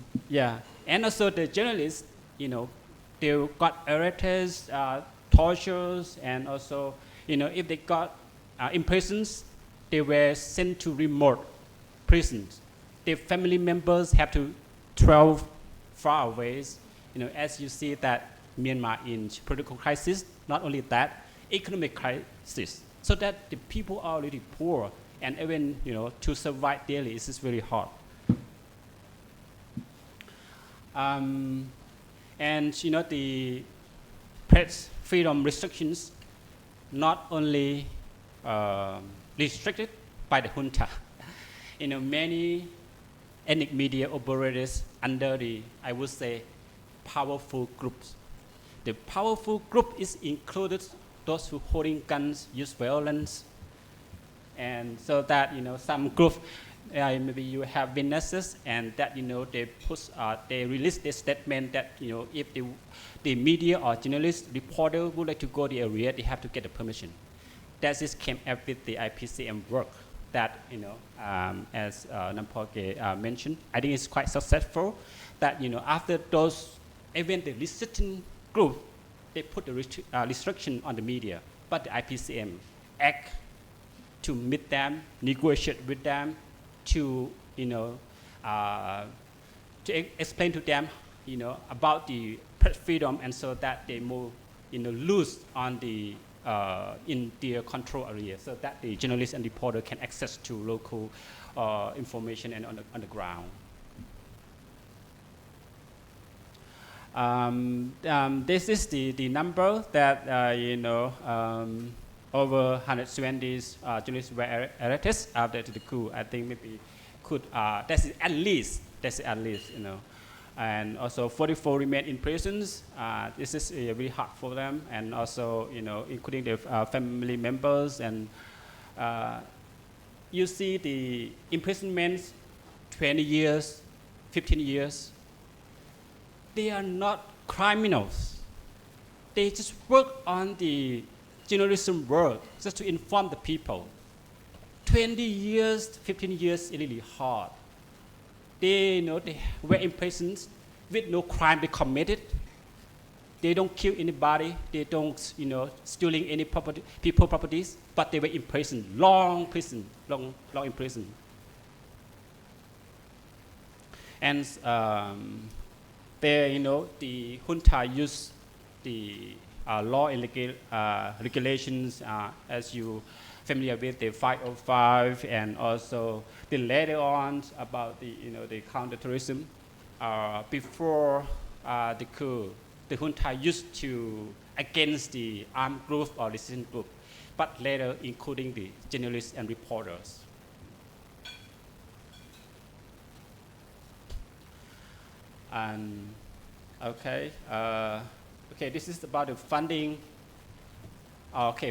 also the journalists, they got arrested, tortures, and also if they got imprisoned, they were sent to remote prisons. Their family members have to travel far away. As you see that Myanmar in political crisis, not only that, economic crisis. So that the people are already poor, and even to survive daily is very hard. And the press freedom restrictions not only restricted by the junta. Many ethnic media operators under the, I would say, powerful groups. The powerful group is included those who holding guns, use violence, and so that some group, maybe you have witnesses, and that they release this statement that if the media or journalist reporter would like to go to the area, they have to get the permission. That is came up with the IPCM work that as Nampoke mentioned. I think it's quite successful. That after those even the resistant group, they put the restriction on the media, but the IPCM act to meet them, negotiate with them, to explain to them about the press freedom, and so that they more loose on the in their control area, so that the journalists and reporter can access to local information and on the ground. This is the number that over 120 journalists were arrested after the coup. I think maybe could that's at least and also 44 remain in prisons. This is really hard for them, and also including their family members. And you see the imprisonments, 20 years, 15 years. They are not criminals. They just work on the journalism work just to inform the people. 20 years, 15 years is really hard. They they were in prison with no crime they committed. They don't kill anybody. They don't stealing any property, people properties. But they were in prison, long in prison. And there the junta used the law and regulations, as you familiar with the 505, and also the later on about the the counterterrorism. Before the coup, the junta used to against the armed group or resistance group, but later including the journalists and reporters. And okay, this is about the funding.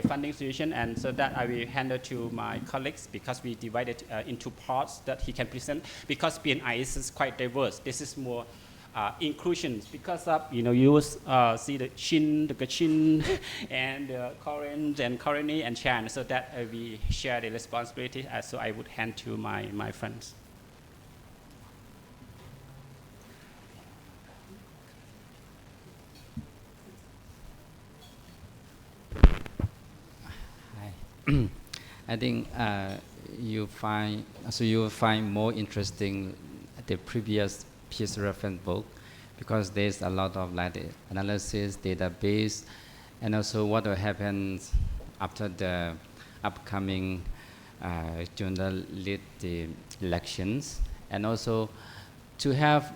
Funding situation, and so that I will hand it to my colleagues, because we divided into parts that he can present, because BNI is quite diverse. This is more inclusion, because of you see the Chin, the Kachin, and Korean and Korani and Chan, so that we share the responsibility. So I would hand to my friends. I think you will find more interesting the previous peace reference book, because there's a lot of analysis, database, and also what will happen after the upcoming general lead the elections, and also to have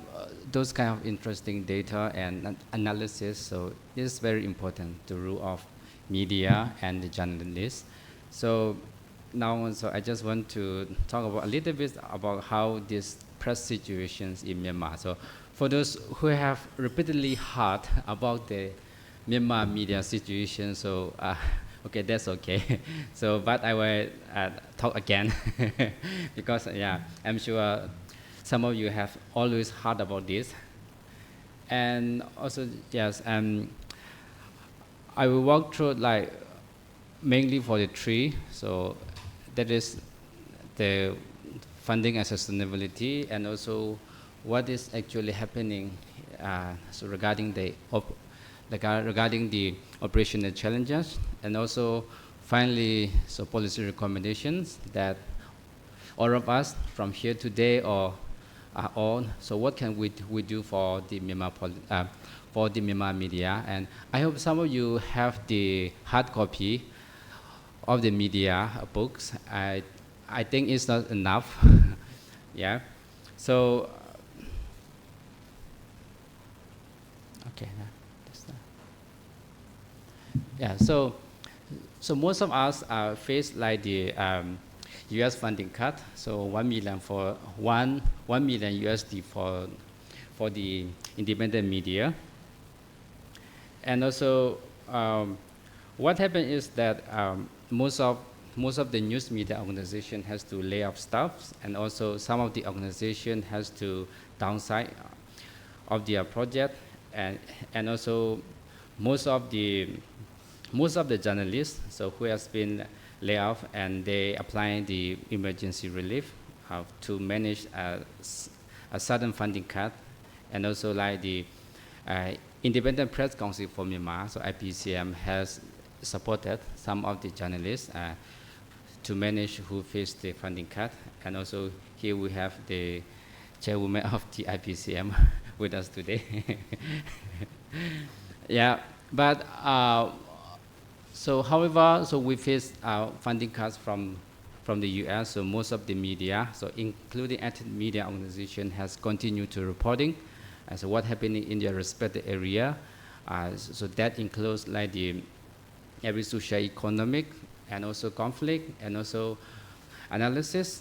those kind of interesting data and analysis. So it's very important, the role of media and the journalists. So now, I just want to talk about a little bit about how this press situations in Myanmar. So for those who have repeatedly heard about the Myanmar media situation, so okay, that's okay. So, but I will talk again because I'm sure some of you have always heard about this. And also, yes, I will walk through mainly for the three. So that is the funding and sustainability, and also what is actually happening so regarding the operational challenges, and also finally policy recommendations that all of us from here today or on. So what can we do for the Myanmar media? And I hope some of you have the hard copy of the media books. I think it's not enough. Yeah. So, okay. Yeah. So most of us face like the U.S. funding cut. So 1 million for 1 million USD for the independent media. And also, what happened is that most of the news media organization has to lay off staff, and also some of the organization has to downsize of their project, and also most of the journalists who has been laid off, and they applying the emergency relief to manage a sudden funding cut, and also like the Independent Press Council for Myanmar, so IPCM, has supported some of the journalists to manage who face the funding cut. And also here we have the chairwoman of the IPCM with us today. Yeah, but however, we face funding cuts from the U.S. So most of the media, so including ethnic media organization, has continued to reporting as what happened in their respective area. So that includes like the every socio-economic and also conflict and also analysis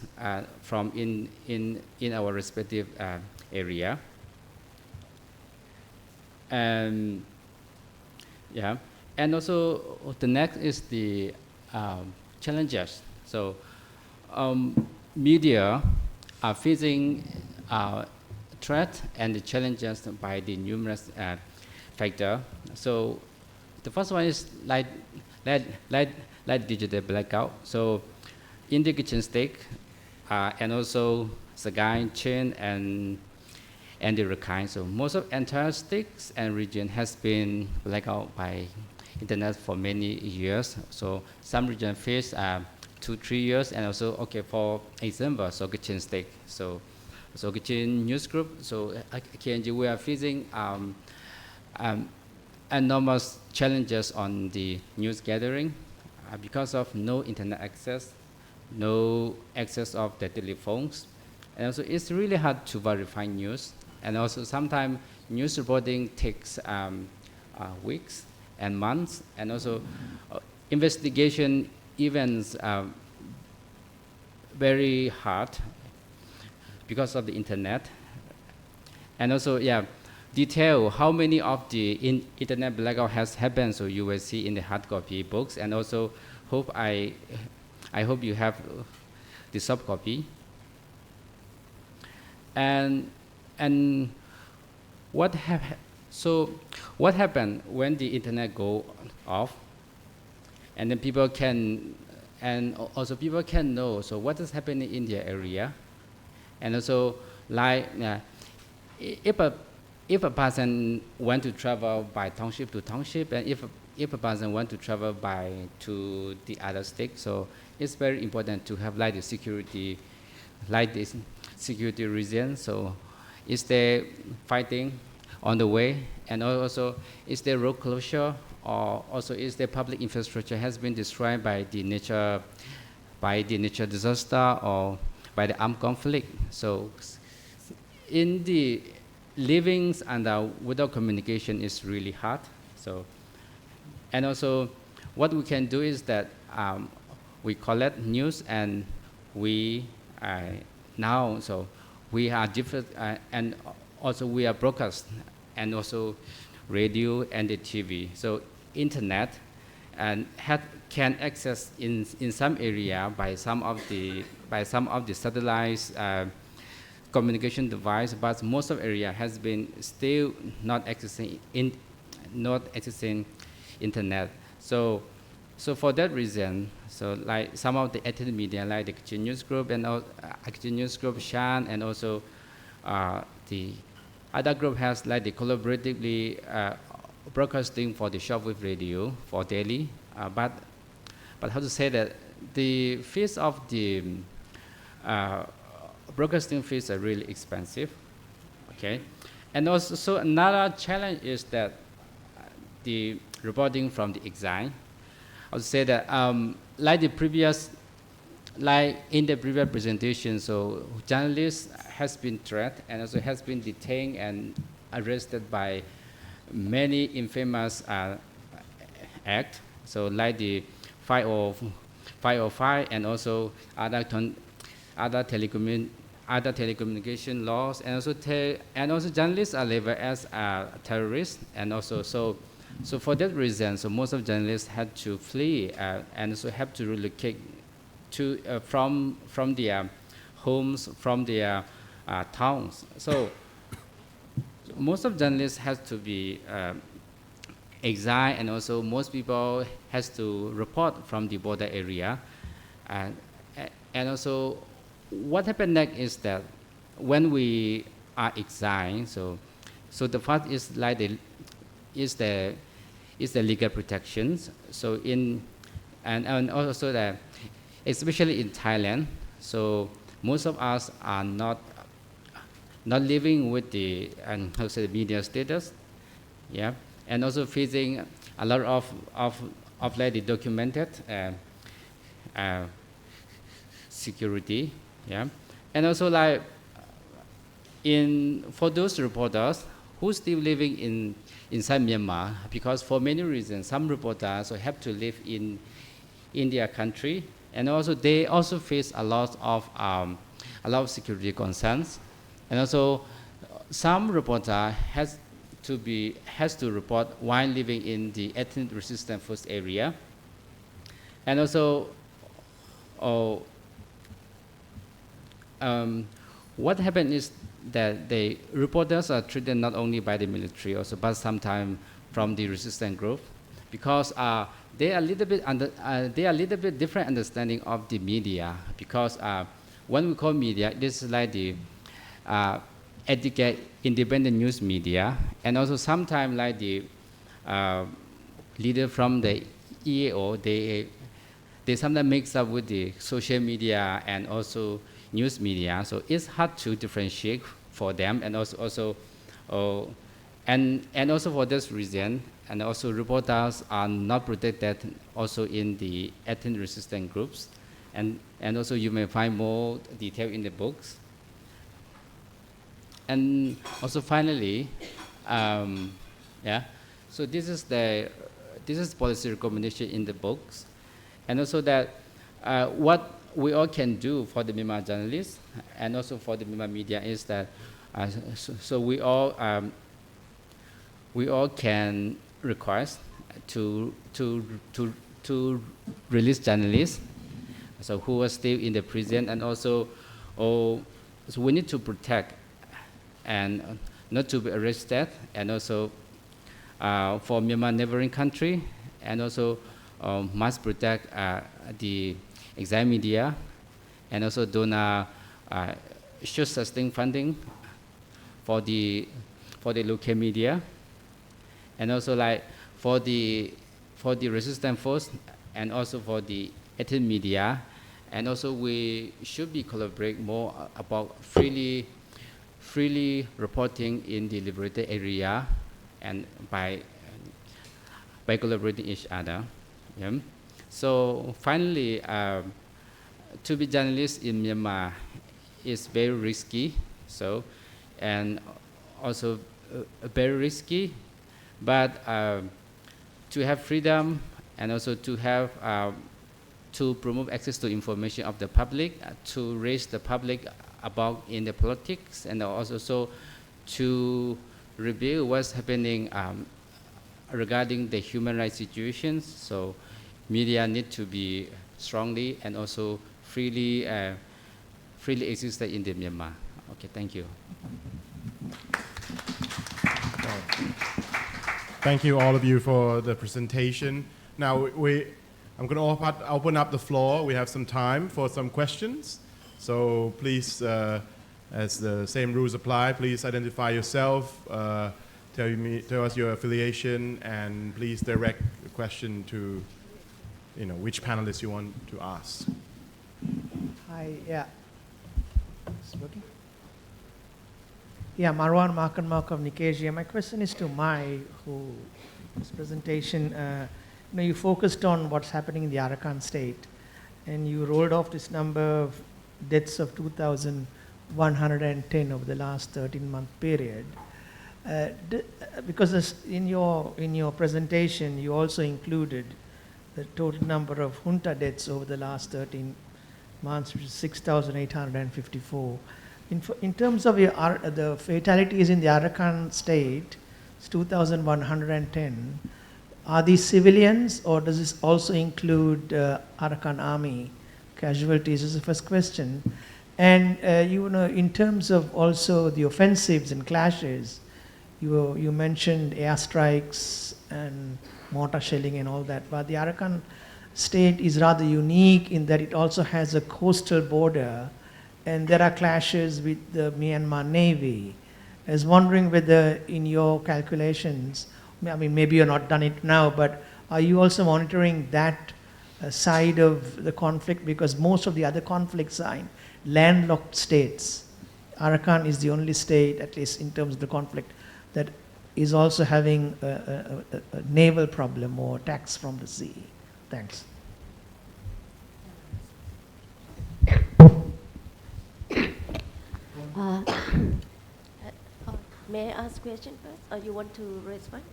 from in our respective area. And yeah, and also the next is the challenges. So media are facing threat and the challenges by the numerous factors. So the first one is like digital blackout. So in the kitchen stick and also Sagaing, Chin, and the Rakhine. So most of entire sticks and region has been blacked out by internet for many years. So some region face 2-3 years, and also for example, so kitchen stick. So kitchen news group. So KNG, we are facing enormous challenges on the news gathering because of no internet access, no access of the telephones, and also it's really hard to verify news. And also sometimes news reporting takes weeks and months, and also investigation events very hard because of the internet. And also, detail how many of the internet blackout has happened, so you will see in the hard copy books. And also I hope you have the soft copy. And what happened when the internet go off, and then people can know what is happening in their area. And also like if a person want to travel by township to township, and if a person want to travel to the other state, so it's very important to have like the security, like this security reason. So is there fighting on the way, and also is there road closure, or also is there public infrastructure has been destroyed by the nature disaster or by the armed conflict. So in the living and without communication is really hard. So, and also what we can do is that we collect news, and we now, so we are different, and also we are broadcast, and also radio and the TV. So internet and can access in some area by some of the satellites communication device, but most of area has been still not accessing internet. So for that reason, so like some of the ethnic media, like the Kitchen News Group and Kitchen News Group, Shan, and also the other group has like the collaboratively broadcasting for the shortwave radio for daily. But how to say that the fees of the broadcasting fees are really expensive, okay? And also, so another challenge is that the reporting from the exile. I would say that like the previous like in the previous presentation, so journalists has been threatened and also has been detained and arrested by many infamous acts, so like the 505 and also other telecommunication laws, and also journalists are labeled as terrorists, and also so for that reason, so most of journalists had to flee and also have to relocate to from their homes, from their towns. So most of journalists has to be exiled, and also most people has to report from the border area, and also what happened next is that when we are exiled, so the first is like the legal protections. So and also that especially in Thailand, so most of us are not living with the media status, yeah, and also facing a lot of like the documented security, yeah, and also like for those reporters who still living inside Myanmar, because for many reasons some reporters have to live in their country, and also they also face a lot of security concerns, and also some reporter has to report while living in the ethnic resistant force area, and also what happened is that the reporters are treated not only by the military also, but sometimes from the resistance group, because they are a little bit different understanding of the media, because when we call media, this is like the educate independent news media, and also sometimes like the leader from the EAO, they sometimes mix up with the social media and also news media, so it's hard to differentiate for them, and also and also for this reason, and also reporters are not protected also in the ethnic resistant groups, and also you may find more detail in the books. And also finally, yeah, so this is policy recommendation in the books, and also that what we all can do for the Myanmar journalists and also for the Myanmar media is that so we all can request to release journalists so who are still in the prison, and also so we need to protect and not to be arrested, and also for Myanmar neighboring country, and also must protect the exile media, and also donor should sustain funding for the local media, and also like for the resistance force, and also for the ethnic media, and also we should be collaborate more about freely reporting in the liberated area, and by collaborating each other. Yeah. So finally, to be journalist in Myanmar is very risky. So, and also very risky, but to have freedom, and also to have to promote access to information of the public, to raise the public about in the politics, and also so to reveal what's happening regarding the human rights situations. So media need to be strongly and also freely existed in the Myanmar. Okay, thank you. Thank you all of you for the presentation. Now I'm going to open up the floor. We have some time for some questions. So please, as the same rules apply, please identify yourself, tell us your affiliation, and please direct the question to which panelist you want to ask. Hi, yeah. Is it working? Yeah, Marwan Makanmak of Nikkei. My question is to Mai, who this presentation, you focused on what's happening in the Arakan state, and you rolled off this number of deaths of 2,110 over the last 13-month period. Because in your presentation, you also included the total number of junta deaths over the last 13 months, which is 6,854. In terms of the fatalities in the Arakan state, it's 2,110. Are these civilians, or does this also include Arakan army casualties? Is the first question. And in terms of also the offensives and clashes, you mentioned airstrikes and mortar shelling and all that, but the Arakan state is rather unique in that it also has a coastal border, and there are clashes with the Myanmar Navy. I was wondering whether in your calculations, I mean, maybe you're not done it now, but are you also monitoring that side of the conflict? Because most of the other conflicts are in landlocked states. Arakan is the only state, at least in terms of the conflict, that is also having a naval problem or attacks from the sea. Thanks. May I ask question first, or you want to respond?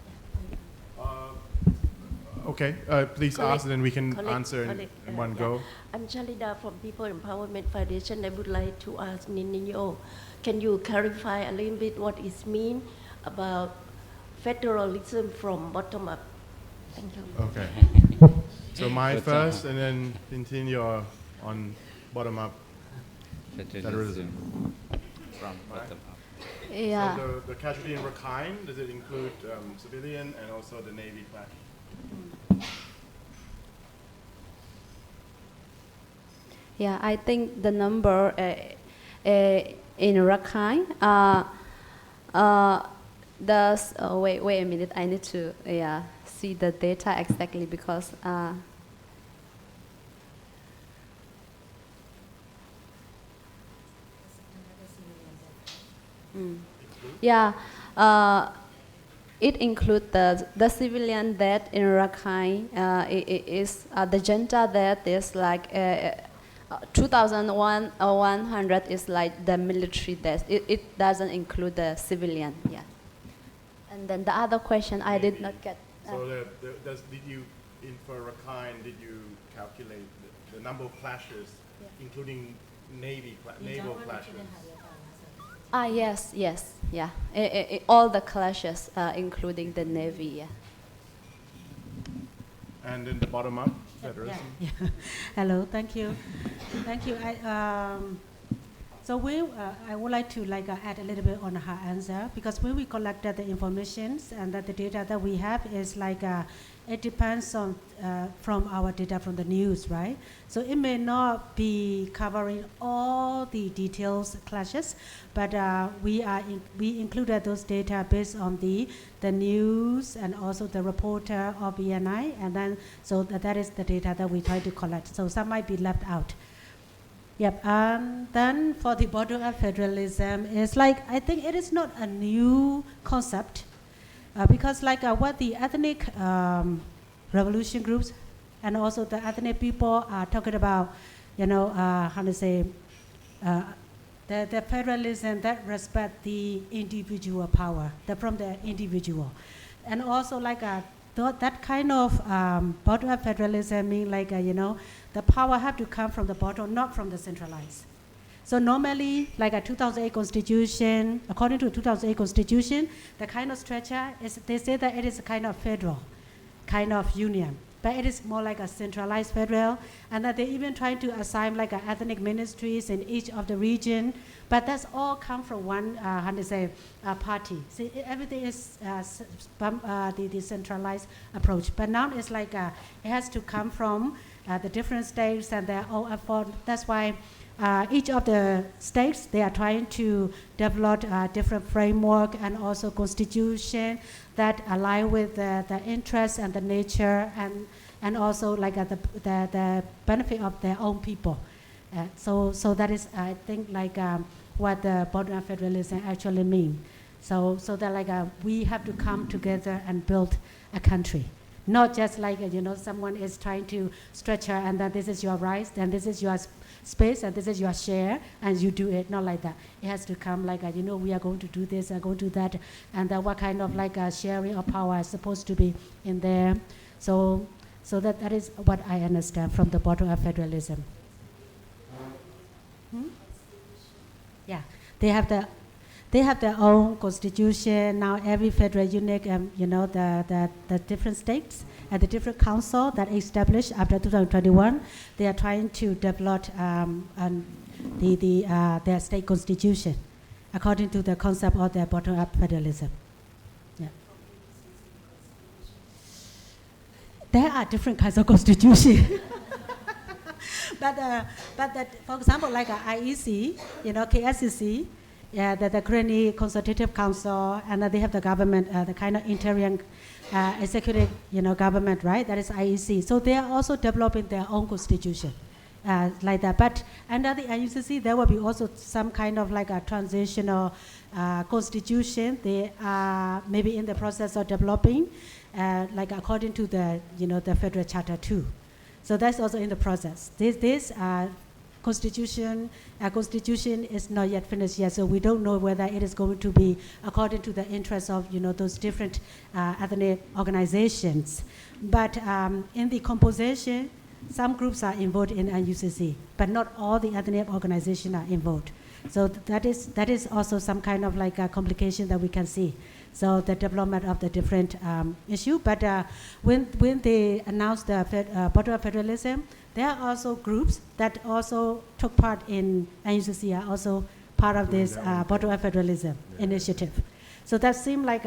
Okay, please ask, and then we can answer in one go. I'm Chalida from People Empowerment Foundation. I would like to ask Ninyo, can you clarify a little bit what it means about federalism from bottom up? Thank you. Okay. So my first, and then continue on bottom up. Federalism from bottom up. Yeah. So the casualty in Rakhine, does it include civilian and also the Navy clash? Yeah, I think the number in Rakhine, wait a minute, I need to see the data exactly because it includes the civilian death in Rakhine. It is the junta death is like 2,100 is like the military death. It doesn't include the civilian. Yeah. And then the other question I did not get. So did you, for Rakhine, did you calculate the number of clashes, including naval clashes? Yes, yeah. All the clashes, including the Navy, yeah. And then the bottom up, federalism? Yeah. Hello, thank you. Thank you. So I would like to add a little bit on her answer, because when we collected the information and that the data that we have is it depends on from our data from the news, right? So it may not be covering all the details clashes, but we included those data based on the news and also the reporter of BNI, and then so that is the data that we try to collect. So some might be left out. Yep. Then for the bottom-up federalism, it's I think it is not a new concept, because what the ethnic revolution groups and also the ethnic people are talking about, how to say, the federalism that respect the individual power, from the individual, and also that kind of bottom-up federalism mean the power have to come from the bottom, not from the centralized. So normally, a 2008 constitution, according to a 2008 constitution, the kind of structure is, they say that it is a kind of federal, kind of union, but it is more like a centralized federal, and that they even trying to assign ethnic ministries in each of the region, but that's all come from one, party. See, everything is the centralized approach, but now it's it has to come from the different states and their own effort. That's why each of the states, they are trying to develop different framework and also constitution that align with the interests and the nature and also the benefit of their own people. So that is, I think, what the bottom-up federalism actually means. So that we have to come together and build a country. Not just like, someone is trying to stretch her and then this is your rights, then this is your space and this is your share and you do it. Not like that. It has to come like, we are going to do this and going to do that, and then what kind of like sharing of power is supposed to be in there. So that is what I understand from the bottom-up federalism. Yeah, they have their own constitution now. Every federal unit, the different states and the different council that established after 2021, they are trying to develop their state constitution according to the concept of their bottom-up federalism. Yeah. There are different kinds of constitution. But that, for example, like IEC, KSCC, the Korean Consultative Council, and they have the government, the kind of interim executive, government, right? That is IEC. So they are also developing their own constitution, like that. But under the IUCC, there will be also some kind of like a transitional constitution. They are maybe in the process of developing, like according to the, the Federal Charter too. So that's also in the process. This constitution is not yet finished yet, so we don't know whether it is going to be according to the interests of those different ethnic organizations. But in the composition, some groups are involved in UCC, but not all the ethnic organizations are involved. So that is also some kind of like a complication that we can see. So the development of the different issue. But when they announced the bottom-up federalism, there are also groups that also took part in UCC, are also part of this bottom-up federalism initiative. So that seemed like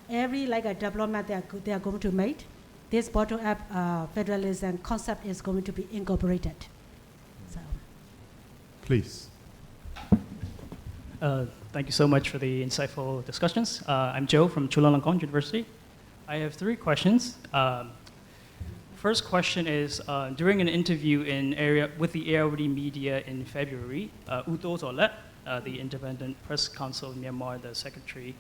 every like a development they are going to make, this bottom-up federalism concept is going to be incorporated. So. Please. Thank you so much for the insightful discussions. I'm Joe from Chulalongkorn University. I have 3 questions. First question is, during an interview with the ARD media in February, Uto Zolet, the Independent Press Council of Myanmar, the secretary,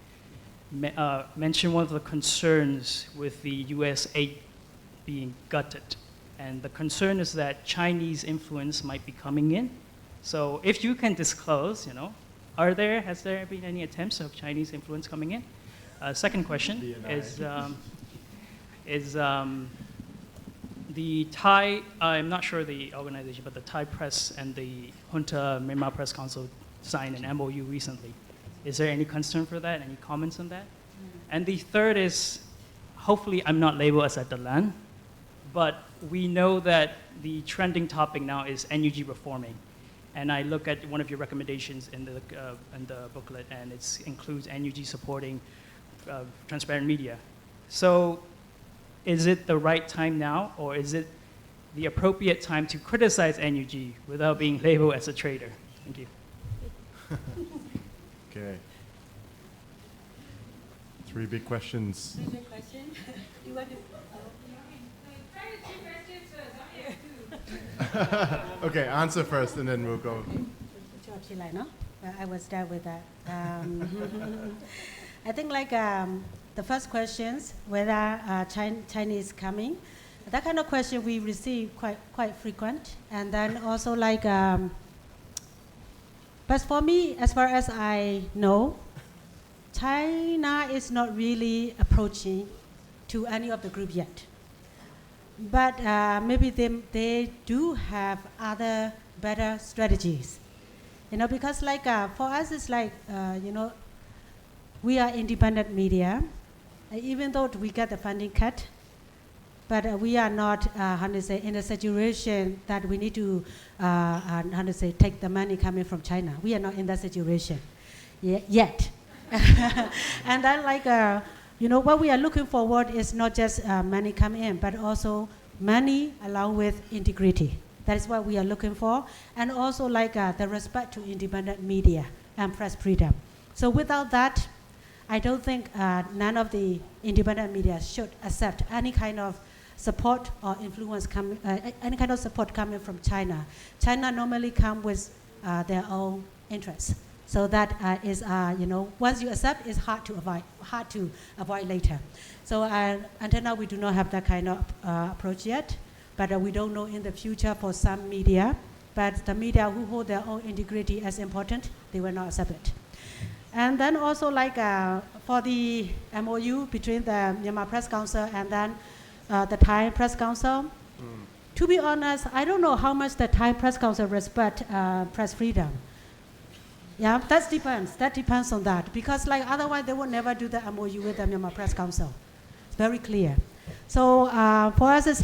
mentioned one of the concerns with the US aid being gutted. And the concern is that Chinese influence might be coming in. So if you can disclose, has there been any attempts of Chinese influence coming in? Second question is the Thai, I'm not sure the organization, but the Thai press and the Junta Myanmar Press Council signed an MOU recently. Is there any concern for that? Any comments on that? And the third is, hopefully I'm not labeled as a Dalan, but we know that the trending topic now is NUG reforming. And I look at one of your recommendations in the booklet, and it includes NUG supporting transparent media. So is it the right time now, or is it the appropriate time to criticize NUG without being labeled as a traitor? Thank you. Okay. 3 big questions. 3 big questions. You want to? Okay, answer first and then we'll go. I will start with that. I think like the first questions, whether Chinese coming, that kind of question we receive quite frequent. And then also like, but for me, as far as I know, China is not really approaching to any of the group yet. But maybe they do have other better strategies, because like for us it's like, we are independent media, even though we get the funding cut, but we are not, in a situation that we need to, take the money coming from China. We are not in that situation yet. And then like, what we are looking forward is not just money come in, but also money along with integrity. That is what we are looking for. And also like the respect to independent media and press freedom. So without that, I don't think none of the independent media should accept any kind of support or influence any kind of support coming from China. China normally come with their own interests. So that is, once you accept, it's hard to avoid later. So until now, we do not have that kind of approach yet, but we don't know in the future for some media. But the media who hold their own integrity as important, they will not accept it. And then also for the MOU between the Myanmar Press Council and then the Thai Press Council, to be honest, I don't know how much the Thai Press Council respect press freedom. Yeah, that depends. That depends on that. Because otherwise they would never do the MOU with the Myanmar Press Council. It's very clear. So for us, it's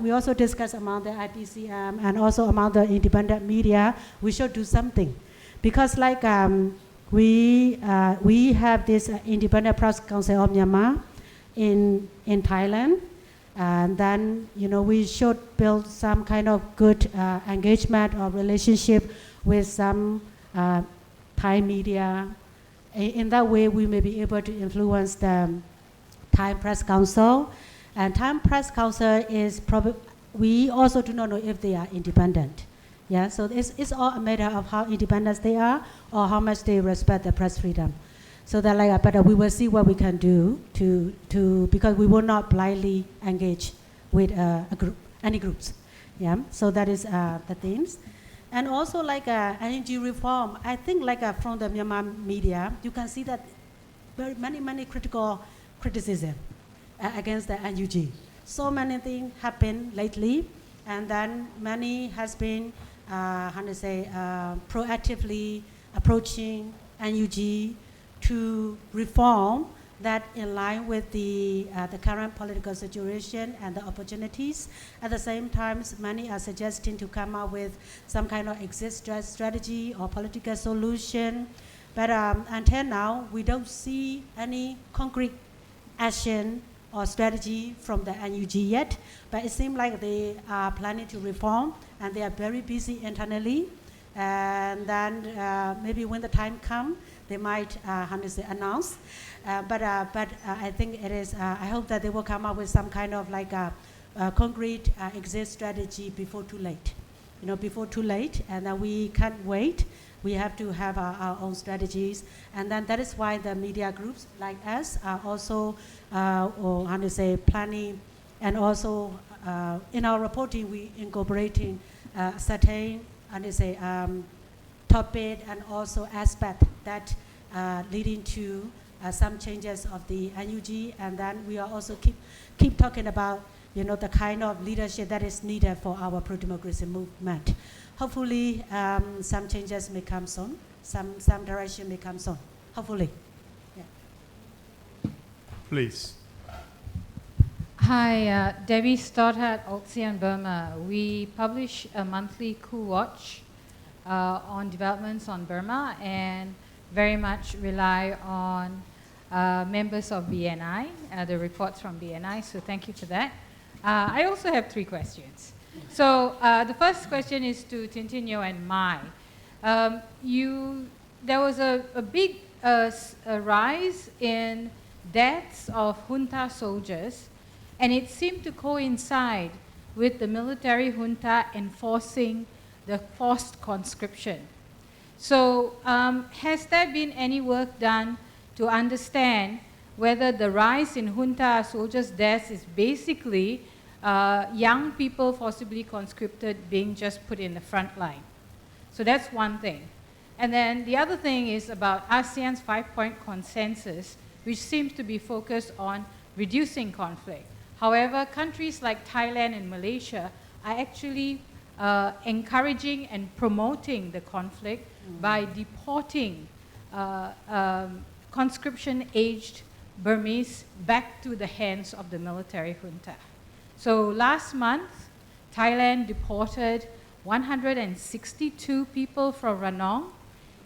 we also discuss among the IPCM and also among the independent media, we should do something. Because we have this independent press council of Myanmar in Thailand. And then, we should build some kind of good engagement or relationship with some Thai media. In that way, we may be able to influence the Thai Press Council. And Thai Press Council is probably, we also do not know if they are independent. Yeah, so it's all a matter of how independent they are or how much they respect the press freedom. So that but we will see what we can do because we will not blindly engage with any groups. Yeah, so that is the things. And also energy reform, I think from the Myanmar media, you can see that very many criticism against the NUG. So many things happen lately, and then many has been, proactively approaching NUG to reform that in line with the current political situation and the opportunities. At the same time, many are suggesting to come up with some kind of exit strategy or political solution. But until now, we don't see any concrete action or strategy from the NUG yet. But it seems like they are planning to reform, and they are very busy internally. And then maybe when the time comes, they might announce. But I think it is, I hope that they will come up with some kind of concrete exit strategy before too late. Before too late, and then we can't wait. We have to have our own strategies. And then that is why the media groups like us are also, planning, and also in our reporting, we incorporating certain, topic and also aspect that leading to some changes of the NUG, and then we are also keep talking about the kind of leadership that is needed for our pro-democracy movement. Hopefully, some changes may come soon. Some direction may come soon. Hopefully. Yeah. Please. Hi, Debbie Stoddard, ASEAN Burma. We publish a monthly Coup Watch on developments on Burma, and very much rely on members of BNI, the reports from BNI, so thank you for that. I also have 3 questions. So the first question is to Tintinyo and Mai. There was a big rise in deaths of junta soldiers, and it seemed to coincide with the military junta enforcing the forced conscription. So has there been any work done to understand whether the rise in junta soldiers' deaths is basically young people forcibly conscripted being just put in the front line? So that's one thing. And then the other thing is about ASEAN's 5-point consensus, which seems to be focused on reducing conflict. However, countries like Thailand and Malaysia are actually encouraging and promoting the conflict by deporting conscription-aged Burmese back to the hands of the military junta. So last month, Thailand deported 162 people from Ranong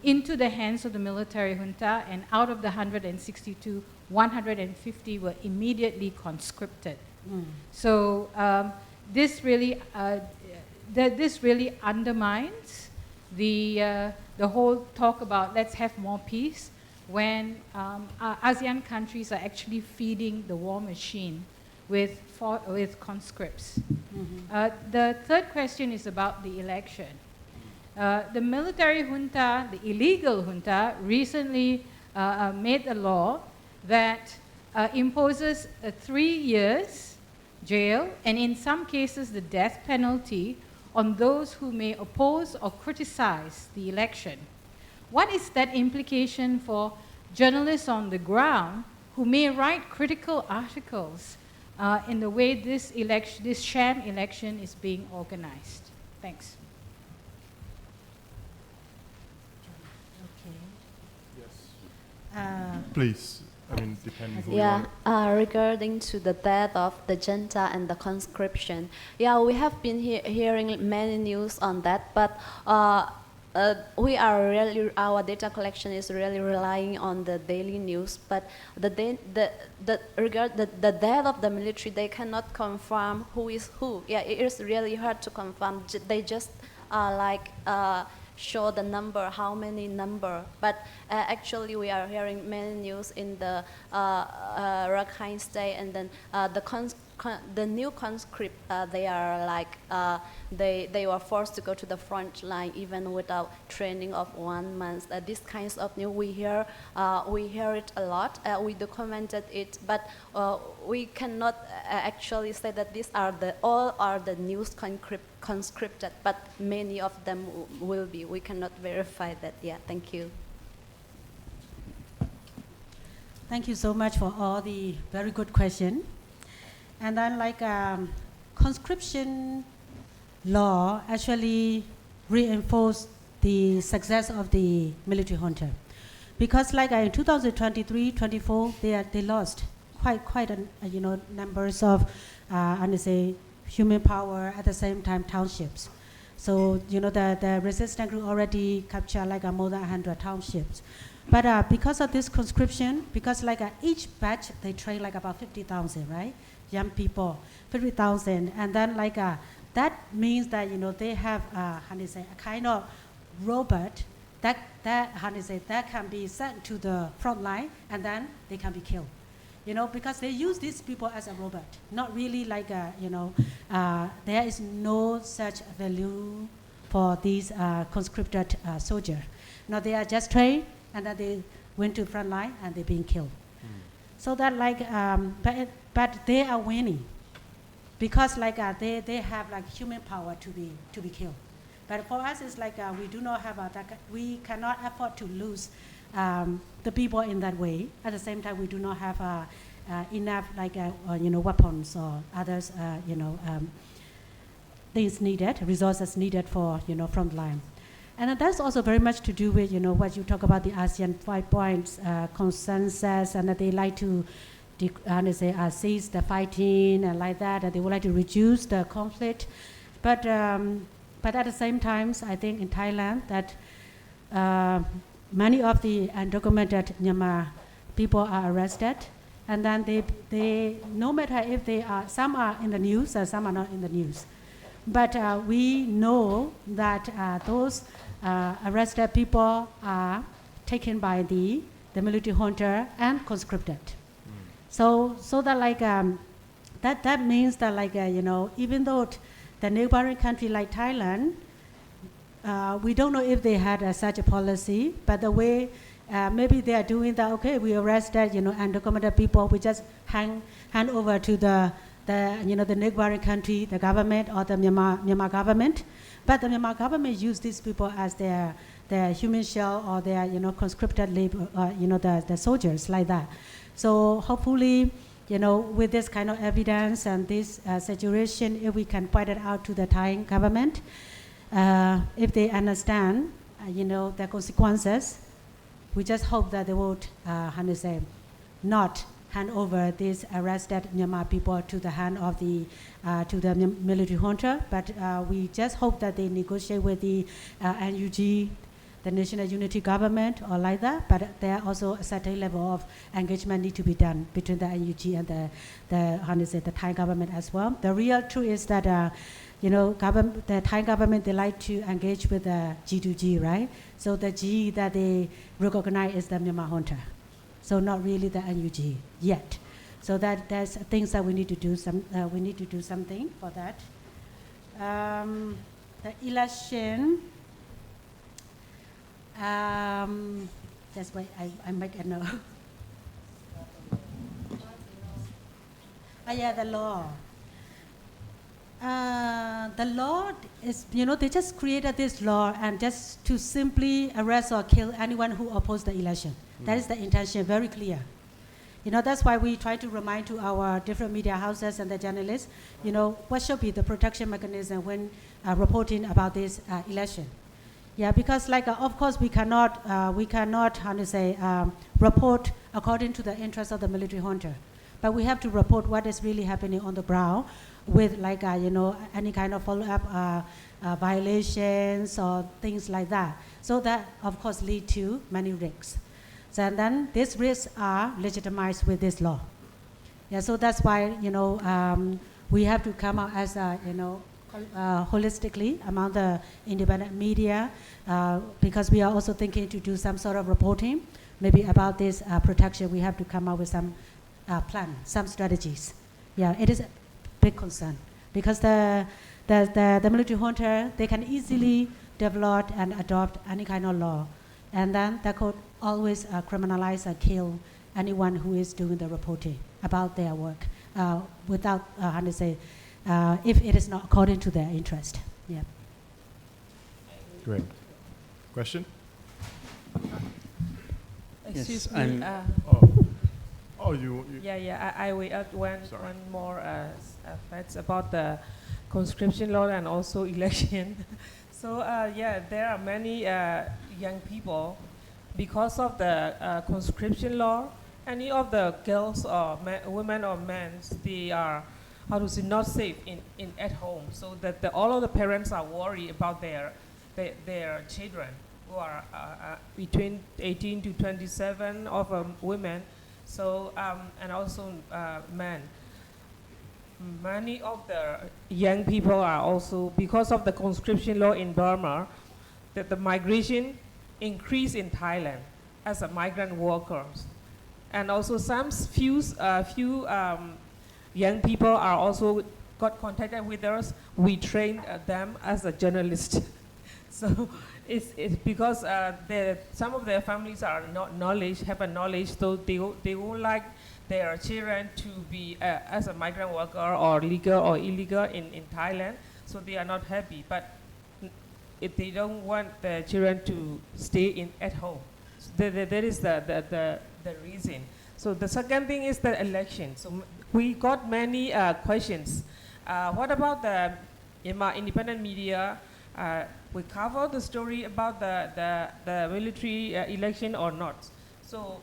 into the hands of the military junta, and out of the 162, 150 were immediately conscripted. So this really undermines the whole talk about let's have more peace, when ASEAN countries are actually feeding the war machine with conscripts. The third question is about the election. The military junta, the illegal junta, recently made a law that imposes 3 years jail and in some cases the death penalty on those who may oppose or criticize the election. What is that implication for journalists on the ground who may write critical articles in the way this sham election is being organized? Thanks. Please, I mean, depending who you Yeah, want. regarding to the death of the junta and the conscription, yeah, we have been hearing many news on that, but we are really, our data collection is really relying on the daily news, but the death of the military, they cannot confirm who is who. Yeah, it is really hard to confirm. They just show the number, how many number, but actually we are hearing many news in the Rakhine State, and then the new conscript, they are they were forced to go to the front line even without training of 1 month. These kinds of news we hear it a lot. We documented it, but we cannot actually say that these are all are the news conscripted, but many of them will be. We cannot verify that. Yeah, thank you. Thank you so much for all the very good questions. And then conscription law actually reinforced the success of the military junta. Because in 2023-24, they lost quite numbers of, human power, at the same time townships. So, the resistance group already captured more than 100 townships. But because of this conscription, because each batch, they train about 50,000, right? Young people, 50,000. And then that means that, they have, a kind of robot that can be sent to the front line and then they can be killed. Because they use these people as a robot, not really there is no such value for these conscripted soldiers. No, they are just trained and then they went to the front line and they're being killed. So that but they are winning because they have human power to be killed. But for us, it's we do not have we cannot afford to lose the people in that way. At the same time, we do not have enough weapons or others things needed, resources needed for front line. And that's also very much to do with what you talk about the ASEAN 5 points consensus, and that they like to cease the fighting and that they would like to reduce the conflict. But at the same time, I think in Thailand that many of the undocumented Myanmar people are arrested, and then they no matter if they are, some are in the news and some are not in the news. But we know that those arrested people are taken by the military junta and conscripted. So that that means that even though the neighboring country like Thailand, we don't know if they had such a policy, but the way maybe they are doing that. Okay, we arrested undocumented people. We just hand over to the neighboring country, the government or the Myanmar government. But the Myanmar government use these people as their human shell or their conscripted labor, the soldiers like that. So hopefully, with this kind of evidence and this situation, if we can point it out to the Thai government, if they understand, the consequences, we just hope that they would, not hand over these arrested Myanmar people to the hand of the military junta, but we just hope that they negotiate with the NUG, the National Unity Government, or like that. But there are also a certain level of engagement need to be done between the NUG and the Thai government as well. The real truth is that the Thai government, they like to engage with the G2G, right? So the G that they recognize is the Myanmar junta. So not really the NUG yet. So that there's things that we need to do. We need to do something for that. The election, Just wait, I make a note. Yeah, the law. The law is, they just created this law and just to simply arrest or kill anyone who opposed the election. That is the intention, very clear. That's why we try to remind to our different media houses and the journalists, what should be the protection mechanism when reporting about this election. Yeah, because of course we cannot, report according to the interests of the military junta. But we have to report what is really happening on the ground with any kind of follow-up violations or things like that. So that, of course, lead to many risks. So, and then these risks are legitimized with this law. Yeah, so that's why, we have to come out as, holistically among the independent media, because we are also thinking to do some sort of reporting, maybe about this protection. We have to come up with some plan, some strategies. Yeah, it is a big concern because the military junta, they can easily develop and adopt any kind of law, and then that could always criminalize or kill anyone who is doing the reporting about their work without, if it is not according to their interest. Yeah. Great. Question? Excuse Yes, me. You. Yeah. I will add one more facts about the conscription law and also election. So there are many young people because of the conscription law. Any of the girls or women or men, they are not safe at home. So that all of the parents are worried about their children who are between 18 to 27 of women. So and also men. Many of the young people are also, because of the conscription law in Burma, that the migration increased in Thailand as a migrant workers, and also some few young people are also got contacted with us. We trained them as a journalist. So it's because some of their families are not have a knowledge, so they won't like their children to be as a migrant worker or legal or illegal in Thailand, so they are not happy. But if they don't want the children to stay at home, so that is the reason. So the second thing is the election. So we got many questions. What about the Myanmar independent media? We cover the story about the military election or not. So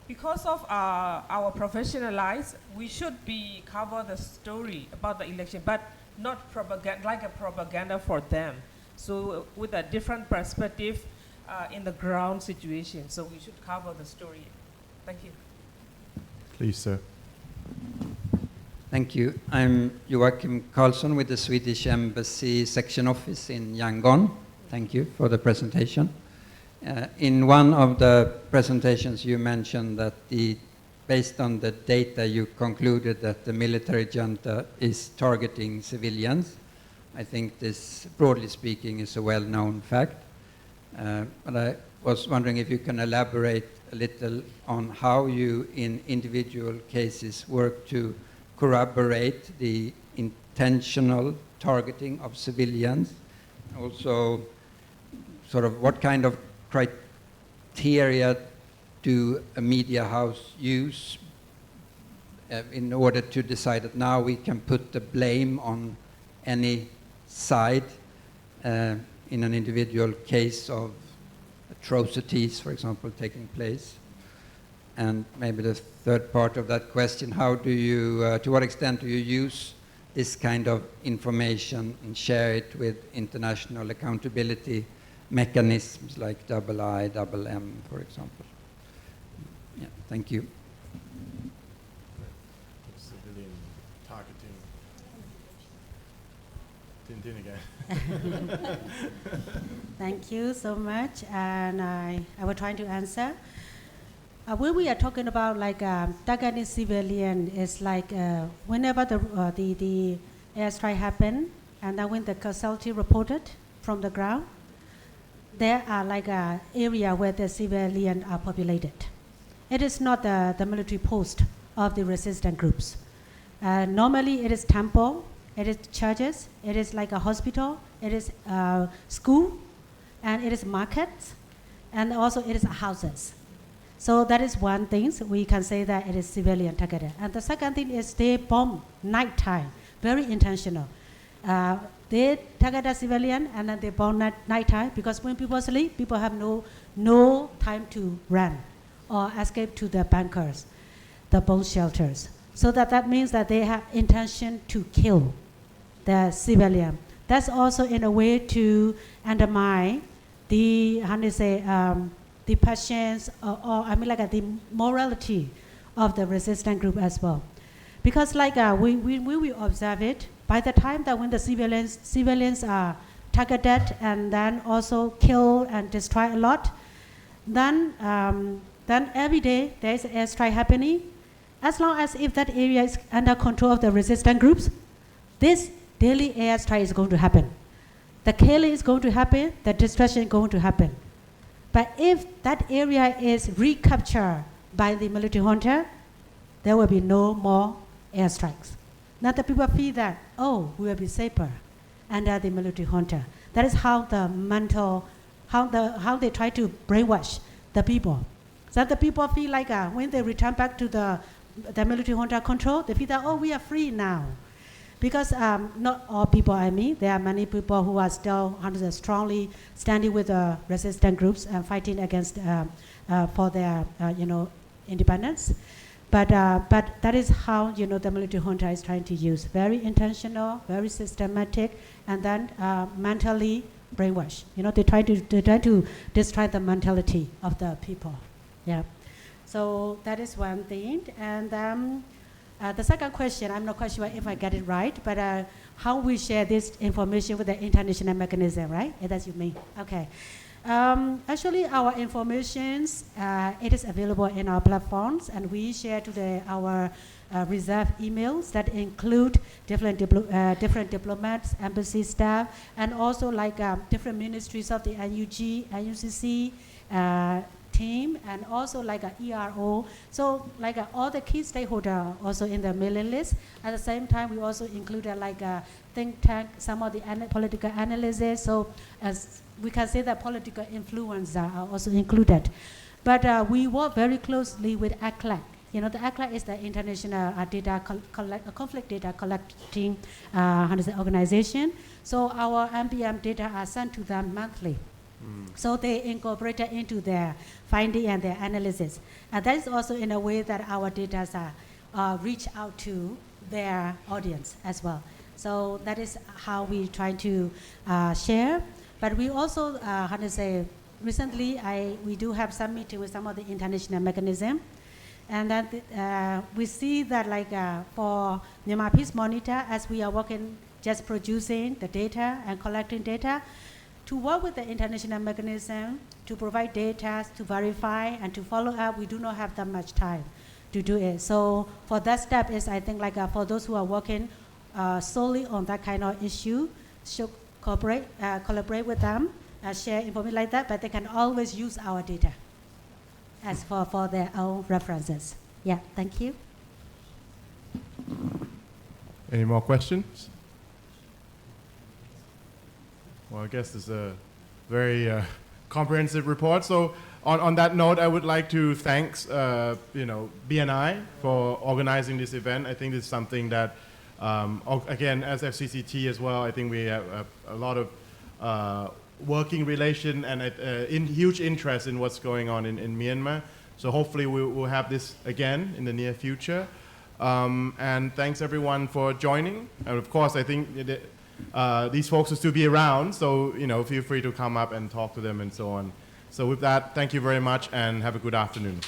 because of our professionalized, we should cover the story about the election, but not propaganda, like a propaganda for them. So with a different perspective in the ground situation. So we should cover the story. Thank you. Please, sir. Thank you. I'm Joachim Karlsson with the Swedish Embassy Section Office in Yangon. Thank you for the presentation. In one of the presentations you mentioned that based on the data you concluded that the military junta is targeting civilians. I think this, broadly speaking, is a well-known fact. But I was wondering if you can elaborate a little on how you in individual cases work to corroborate the intentional targeting of civilians. Also, sort of what kind of criteria do a media house use in order to decide that now we can put the blame on any side in an individual case of atrocities, for example, taking place? And maybe the third part of that question, how do you, to what extent do you use this kind of information and share it with international accountability mechanisms like IIMM, for example? Yeah, thank you. Civilian targeting. Tintin again. Thank you so much, and I will try to answer. When we are talking about targeting civilian, it's like whenever the airstrike happened, and then when the casualty reported from the ground, there are like an area where the civilians are populated. It is not the military post of the resistant groups. Normally it is temple, it is churches, it is like a hospital, it is school, and it is markets, and also it is houses. So that is one thing, so we can say that it is civilian targeted. And the second thing is they bomb nighttime, very intentional. They target a civilian and then they bomb nighttime, because when people sleep, people have no time to run or escape to the bunkers, the bomb shelters. So that means that they have intention to kill the civilian. That's also in a way to undermine the, how do you say, the passions or I mean like the morality of the resistant group as well. Because like we observe it, by the time that when the civilians are targeted and then also kill and destroy a lot, then every day there is an airstrike happening. As long as if that area is under control of the resistant groups, this daily airstrike is going to happen. The killing is going to happen, the destruction is going to happen. But if that area is recaptured by the military junta, there will be no more airstrikes. Now the people feel that, oh, we will be safer under the military junta. That is how the mental, how they try to brainwash the people. So the people feel like when they return back to the military junta control, they feel that, oh, we are free now. Because not all people, I mean, there are many people who are still strongly standing with the resistant groups and fighting against for their independence. But that is how the military junta is trying to use, very intentional, very systematic, and then mentally brainwash. They try to destroy the mentality of the people. Yeah. So that is one thing, and the second question, I'm not quite sure if I get it right, but how we share this information with the international mechanism, right? That's you mean. Okay. Actually, our information, it is available in our platforms, and we share to our reserve emails that include different diplomats, embassy staff, and also like different ministries of the NUG, NUCC, team, and also like a ERO. So like all the key stakeholders also in the mailing list. At the same time, we also included like a think tank, some of the political analysis. So as we can say that political influence are also included. But we work very closely with ACLAC. The ACLAC is the international conflict data collecting organization. So our MPM data are sent to them monthly. So they incorporate it into their finding and their analysis. And that is also in a way that our data reach out to their audience as well. So that is how we try to share. But we also, recently we do have some meeting with some of the international mechanism. And then we see that like for Myanmar Peace Monitor, as we are working just producing the data and collecting data, to work with the international mechanism, to provide data, to verify, and to follow up, we do not have that much time to do it. So for that step is, I think, like for those who are working solely on that kind of issue, should collaborate with them, share information like that, but they can always use our data as for their own references. Yeah, thank you. Any more questions? Well, I guess it's a very comprehensive report. So on that note, I would like to thank BNI for organizing this event. I think it's something that, again, as FCCT as well, I think we have a lot of working relation and huge interest in what's going on in Myanmar. So hopefully we'll have this again in the near future. And thanks everyone for joining. And of course, I think these folks will still be around, so feel free to come up and talk to them and so on. So with that, thank you very much and have a good afternoon.